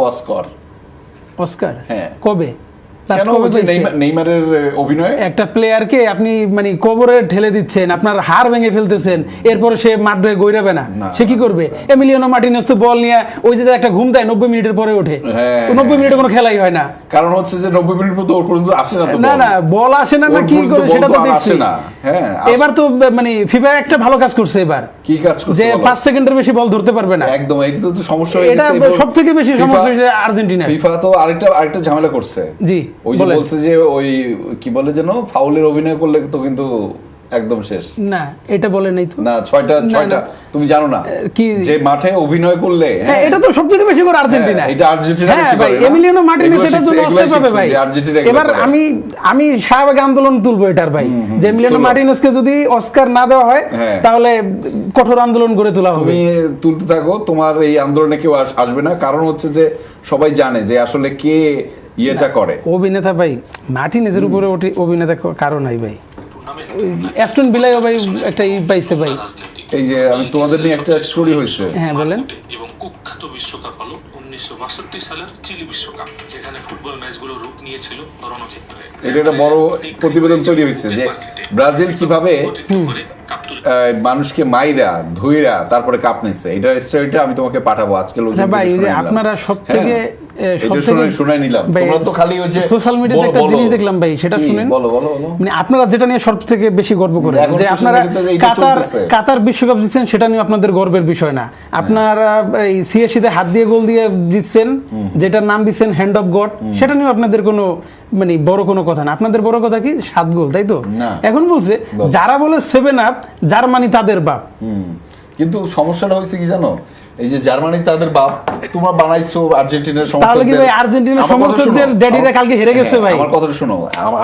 অস্কার। হ্যাঁ। কবে কেন হচ্ছে নেইমারের অভিনয়? একটা প্লেয়ারকে আপনি মানে কবরে ঠেলে দিচ্ছেন, আপনার হাড় ভেঙে ফেলতেছেন, এরপরে সে মাঠে গইরাবে না, সে কি করবে? এমিলিয়ানো মার্টিনেজ তো বল নিয়ে ওই যে একটা ঘুম দেয় 90 মিনিটের পরে ওঠে, 90 মিনিটে কোনো খেলাই হয় না, কারণ হচ্ছে যে 90 মিনিট পর্যন্ত আসে না তো, না বল আসে না, কি করে সেটা তো দেখছি না। হ্যাঁ, এবার তো মানে ফিফা একটা ভালো কাজ করছে এবার, কি কাজ করছে? যে 5 সেকেন্ডের বেশি বল ধরতে পারবে না। একদম, এটা তো সমস্যা হয়ে এটা গেছে। সবথেকে বেশি সমস্যা হয়েছে আর্জেন্টিনা। ফিফা তো আরেকটা ঝামেলা করছে। জি, ওই যে বলছে যে ওই কি বলে যেন, ফাউলের অভিনয় করলে তো কিন্তু একদম শেষ। না, এটা বলে নাই তো। না, 6টা তুমি জানো না কি যে মাঠে অভিনয় করলে? হ্যাঁ, এটা তো সবথেকে বেশি করে আর্জেন্টিনা। এটা আর্জেন্টিনা বেশি ভাই, করে না? এমিলিয়ানো মার্টিনেজ এটার জন্য অস্কার পাবে ভাই। এবার করে। আমি শাহবাগে আন্দোলন তুলবো এটার ভাই, যে এমিলিয়ানো মার্টিনেজকে যদি অস্কার না দেওয়া হয় তাহলে কঠোর আন্দোলন করে তোলা হবে। তুমি তুলতে থাকো, তোমার এই আন্দোলনে কেউ আসবে না, কারণ হচ্ছে যে সবাই জানে যে আসলে কে ইয়েটা করে। অভিনেতা ভাই মার্টিনেজের উপরে অভিনেতা কারণ নাই ভাই। অ্যাস্টন ভিলায় ভাই একটা পাইছে ভাই। এই যে আমি তোমাদের নিয়ে একটা স্টোরি হয়েছে। হ্যাঁ, বলেন। এবং কুখ্যাত বিশ্বকাপ হলো 1962 সালের চিলি বিশ্বকাপ, যেখানে ফুটবল ম্যাচগুলো রূপ নিয়েছিল রণক্ষেত্রে। এটা একটা বড় প্রতিবেদন তৈরি হয়েছে যে ব্রাজিল কিভাবে মানুষকে মাইরা ধুইরা তারপরে কাপ নিচ্ছে। এটার স্টোরিটা আমি তোমাকে পাঠাবো আজকে। ভাই, আপনারা সবথেকে শুনাই নিলাম, তোমরা তো খালি ওই যে সোশ্যাল মিডিয়াতে একটা জিনিস দেখলাম ভাই, সেটা শুনেন। বলো। মানে আপনারা যেটা নিয়ে সবথেকে বেশি গর্ব করেন, যে আপনারা কাতার বিশ্বকাপ জিতছেন, সেটা নিয়ে আপনাদের গর্বের বিষয় না। আপনারা এই সিএসিতে হাত দিয়ে গোল দিয়ে জিতছেন, যেটার নাম দিচ্ছেন হ্যান্ড অফ গড, সেটা নিয়ে আপনাদের কোনো মানে বড় কোনো কথা না। আপনাদের বড় কথা কি 7 গোল, তাই তো? এখন বলছে যারা বলে 7 আপ জার্মানি তাদের বাপ। কিন্তু সমস্যাটা হয়েছে কি জানো, এই যে জার্মানি তাদের বাপ তোমরা বানাইছো আর্জেন্টিনার সমর্থকদের। তাহলে কি ভাই আর্জেন্টিনার সমর্থকদের ড্যাডিরা কালকে হেরে গেছে ভাই? আমার কথাটা শোনো,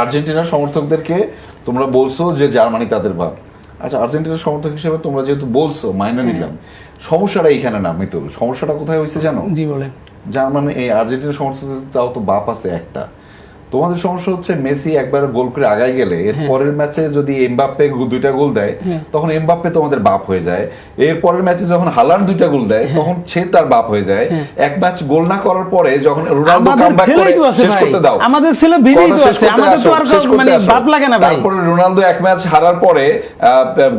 আর্জেন্টিনার সমর্থকদেরকে তোমরা বলছো যে জার্মানি তাদের বাপ। আচ্ছা, আর্জেন্টিনার সমর্থক হিসেবে তোমরা যেহেতু বলছো, মাইনে নিলাম। সমস্যাটা এইখানে না মিতুল, সমস্যাটা কোথায় হয়েছে জানো? জি, বলেন। জার্মানি এই আর্জেন্টিনার সমর্থকদের তাও তো বাপ আছে একটা, তোমাদের সমস্যা হচ্ছে মেসি একবার গোল করে আগায় গেলে এর পরের ম্যাচে যদি এমবাপ্পে দুইটা গোল দেয় তখন এমবাপ্পে তোমাদের বাপ হয়ে যায়। এর পরের ম্যাচে যখন হালান্ড দুইটা গোল দেয় তখন সে তার বাপ হয়ে যায়। এক ম্যাচ গোল না করার পরে যখন রোনালদো কামব্যাক করে শেষ করতে দাও, আমাদের ছেলে ভিড়ই তো আছে, আমাদের তো আর মানে বাপ লাগে না ভাই। তারপরে রোনালদো এক ম্যাচ হারার পরে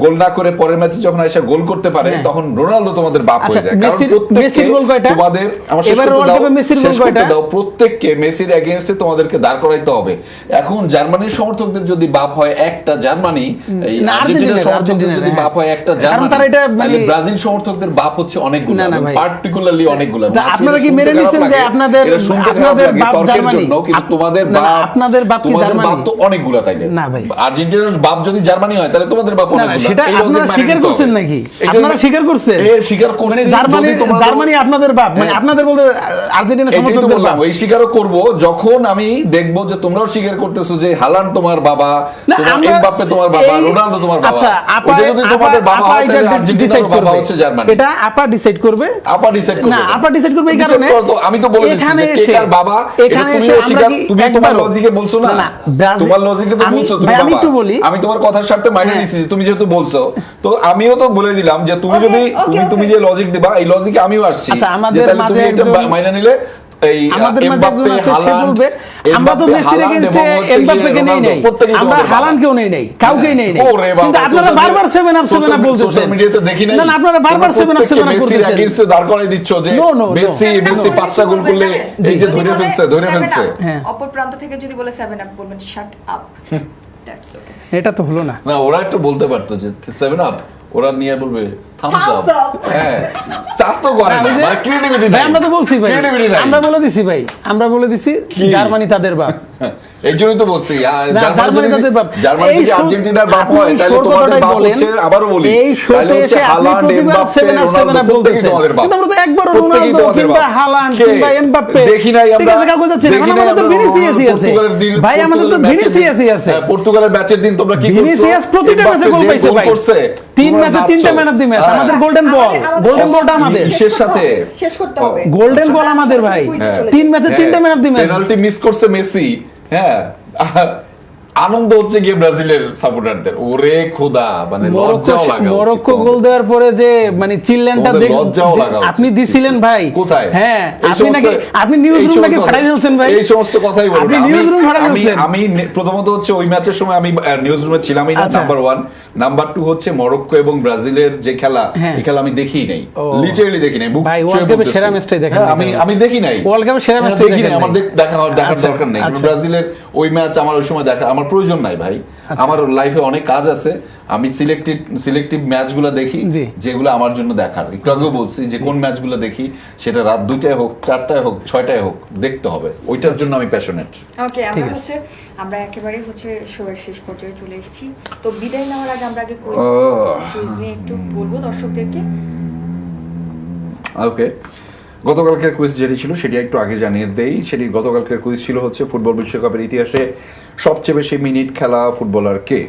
গোল না করে পরের ম্যাচে যখন আইসা গোল করতে পারে তখন রোনালদো তোমাদের বাপ হয়ে যায়। কারণ মেসির গোল কয়টা? তোমাদের আমার শেষ করতে দাও, প্রত্যেককে মেসির এগেইনস্টে তোমাদেরকে দাঁড় করাইতে হবে। এখন জার্মানির সমর্থকদের যদি বাপ হয় একটা জার্মানি, আর্জেন্টিনার সমর্থকদের যদি বাপ হয় একটা জার্মানি, তাহলে ব্রাজিল সমর্থকদের বাপ হচ্ছে অনেকগুলো, পার্টিকুলারলি অনেকগুলো। আপনারা কি মেনে নিছেন যে আপনাদের বাপ জার্মানি? কিন্তু তোমাদের বাপ কি জার্মানি? বাপ তো অনেকগুলো, তাইলে না ভাই, আর্জেন্টিনার বাপ যদি জার্মানি হয় তাহলে তোমাদের বাপ অনেকগুলো। সেটা আপনারা স্বীকার করছেন নাকি? আপনারা স্বীকার করছেন? স্বীকার করছি, মানে জার্মানি আপনাদের বাপ, মানে আপনাদের বলতে আর্জেন্টিনার সমর্থকদের বাপ। ওই স্বীকারও করব যখন আমি দেখব যে তোমরাও স্বীকার করতেছো যে হালান্ড তোমার বাবা, এমবাপ্পে তোমার বাবা, রোনালদো তোমার বাবা। আচ্ছা, আপা যদি তোমাদের বাবা হয় তাহলে আর্জেন্টিনার বাবা হচ্ছে জার্মানি। এটা আপা ডিসাইড করবে। আপা ডিসাইড করবে না, আপা ডিসাইড করবে এই কারণে আমি তো বলে দিচ্ছি যে কে কার বাবা। এখানে এসে আমরা কি তুমি তোমার লজিকে বলছো না, তোমার লজিকে তো বলছো তুমি বাবা। আমি তোমার কথার সাথে মাইনে নিছি, তুমি যেহেতু বলছো তো আমিও তো বলে দিলাম যে তুমি যদি তুমি যে লজিক দিবা এই লজিকে আমিও আসছি। আচ্ছা, আমাদের মাঝে মাইনে নিলে আমাদের মাঝে একজন আছে, সে বলবে আমরা তো মেসির এগেইনস্টে এমবাপ্পেকে নেই নাই, আমরা হালান্ডকেও নেই নাই, কাউকেই নেই নাই। কিন্তু আপনারা বারবার 7 আপ বলতেছেন, সোশ্যাল মিডিয়াতে দেখি নাই। না না, আপনারা বারবার 7 আপ করতেছেন, মেসির এগেইনস্টে দাঁড় করাই দিচ্ছ যে মেসি 5টা গোল করলে এই যে ধরে ফেলছে। অপর প্রান্ত থেকে যদি বলে 7 আপ বলবেন শাট আপ, দ্যাটস ওকে। এটা তো হলো না। না, ওরা একটু বলতে পারতো যে 7 আপ, ওরা নিয়ে বলবে থামস আপ। হ্যাঁ, তা তো করে না, মানে ক্রিয়েটিভিটি নাই। আমরা তো বলছি ভাই, আমরা বলে দিছি ভাই, আমরা বলে দিছি জার্মানি তাদের বাপ। এই জন্যই তো বলছি জার্মানি তাদের বাপ। জার্মানি যদি আর্জেন্টিনার বাপ হয় তাহলে তোমাদের বাপ হচ্ছে, আবারও বলি, এই শোতে এসে আপনি প্রতিবার 7 আপ বলতেছেন, কিন্তু আমরা তো একবারও রোনালদো কিংবা হালান্ড কিংবা এমবাপ্পে দেখি নাই। আমরা ঠিক আছে, কাগজ আছে না, আমাদের তো ভিনিসিয়াসই আছে ভাই, আমাদের তো ভিনিসিয়াসই আছে। পর্তুগালের ম্যাচের দিন তোমরা কি করছো? ভিনিসিয়াস প্রতিটা ম্যাচে গোল পাইছে ভাই, 3 ম্যাচে 3টা ম্যান অফ দি ম্যাচ। আমাদের গোল্ডেন বলটা আমাদের কিসের সাথে শেষ করতে হবে। গোল্ডেন বল আমাদের ভাই, 3 ম্যাচে 3টা man of the match. Penalty miss করছে মেসি। হ্যাঁ, আনন্দ হচ্ছে গিয়ে ব্রাজিলের সাপোর্টারদের। ওরে খোদা, মানে লজ্জাও লাগা। মরক্কো গোল দেওয়ার পরে যে মানে চিল্লেনটা দেখে আপনি দিছিলেন ভাই কোথায়? হ্যাঁ, আপনি নিউজ রুম নাকি ফাটাই ফেলছেন ভাই। এই সমস্ত কথাই বলবো। আপনি নিউজ রুম ফাটাই ফেলছেন। আমি প্রথমত হচ্ছে ওই ম্যাচের সময় আমি নিউজ রুমে ছিলামই না, নাম্বার 1। নাম্বার 2 হচ্ছে মরক্কো এবং ব্রাজিলের যে খেলা, এই খেলা আমি দেখিই নাই, লিটারালি দেখি নাই। ভাই ওয়ার্ল্ড কাপের সেরা ম্যাচটাই দেখেন। আমি দেখি নাই, ওয়ার্ল্ড কাপের সেরা ম্যাচটাই দেখি নাই, আমার দেখার দরকার নেই। ব্রাজিলের ওই ম্যাচ আমার ওই সময় দেখা আমার প্রয়োজন নাই ভাই। আমার লাইফে অনেক কাজ আছে, আমি সিলেক্টিভ ম্যাচগুলো দেখি যেগুলো আমার জন্য দেখার। একটু আগেও বলছি যে কোন ম্যাচগুলো দেখি, সেটা রাত 2টায় হোক, 4টায় হোক, 6টায় হোক, দেখতে হবে। ওইটার জন্য আমি প্যাশনেট। ওকে, আমরা একেবারে শোয়ের শেষ পর্যায়ে চলে এসেছি। তো বিদায় নেওয়ার আগে আমরা আগে কুইজ নিয়ে একটু বলবো দর্শকদেরকে। ওকে, গতকালকের কুইজ যেটি ছিল সেটি একটু আগে জানিয়ে দেই। সেটি গতকালকের কুইজ ছিল হচ্ছে ফুটবল বিশ্বকাপের ইতিহাসে সবচেয়ে বেশি মিনিট খেলা ফুটবলার কে।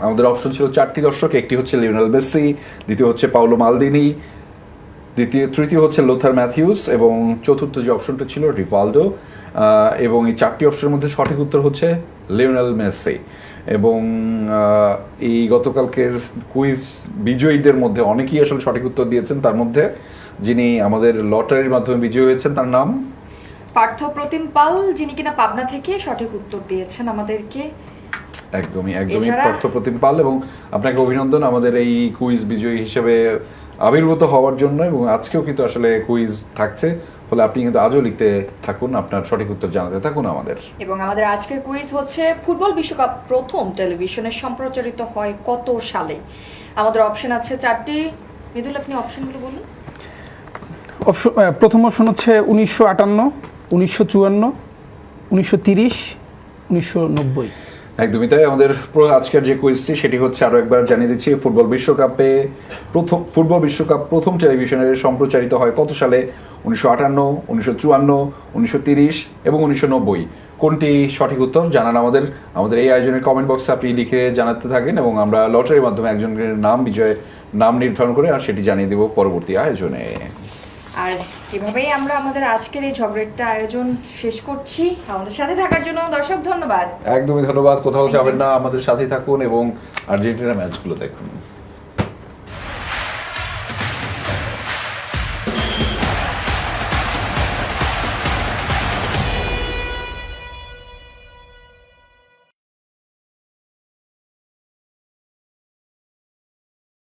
আমাদের অপশন ছিল 4টি দর্শক। একটি হচ্ছে লিওনেল মেসি, দ্বিতীয় হচ্ছে পাওলো মালদিনি, তৃতীয় হচ্ছে লোথার ম্যাথিউস এবং চতুর্থ যে অপশনটা ছিল রিভালডো। এবং এই 4টি অপশনের মধ্যে সঠিক উত্তর হচ্ছে লিওনেল মেসি। এবং এই গতকালকের কুইজ বিজয়ীদের মধ্যে অনেকেই আসলে সঠিক উত্তর দিয়েছেন। তার মধ্যে যিনি আমাদের লটারির মাধ্যমে বিজয়ী হয়েছেন তার নাম পার্থ প্রতিম পাল, যিনি কিনা পাবনা থেকে সঠিক উত্তর দিয়েছেন আমাদেরকে। একদমই পার্থ প্রতিম পাল, এবং আপনাকে অভিনন্দন আমাদের এই কুইজ বিজয়ী হিসেবে আবির্ভূত হওয়ার জন্য। এবং আজকেও কিন্তু আসলে কুইজ থাকছে, ফলে আপনি কিন্তু আজও লিখতে থাকুন, আপনার সঠিক উত্তর জানাতে থাকুন আমাদের। এবং আমাদের আজকের কুইজ হচ্ছে ফুটবল বিশ্বকাপ প্রথম টেলিভিশনে সম্প্রচারিত হয় কত সালে? আমাদের অপশন আছে 4টি। মৃদুল, আপনি অপশনগুলো বলুন। প্রথম অপশন হচ্ছে 1958, 1954, 1930, 1990। একদমই তাই। আমাদের আজকের যে কুইজটি সেটি হচ্ছে, আরো একবার জানিয়ে দিচ্ছি, ফুটবল বিশ্বকাপ প্রথম টেলিভিশনে সম্প্রচারিত হয় কত সালে? 1958, 1954, 1930 এবং 1990। কোনটি সঠিক উত্তর জানান আমাদের এই আয়োজনের কমেন্ট বক্সে আপনি লিখে জানাতে থাকেন, এবং আমরা লটারির মাধ্যমে একজনের নাম নির্ধারণ করে আর সেটি জানিয়ে দেব পরবর্তী আয়োজনে। আর এভাবেই আমরা আমাদের আজকের এই ঝগড়াটা আয়োজন শেষ করছি। আমাদের সাথে থাকার জন্য দর্শক ধন্যবাদ। একদমই ধন্যবাদ। কোথাও যাবেন না, আমাদের সাথেই থাকুন এবং আর্জেন্টিনা ম্যাচগুলো দেখুন।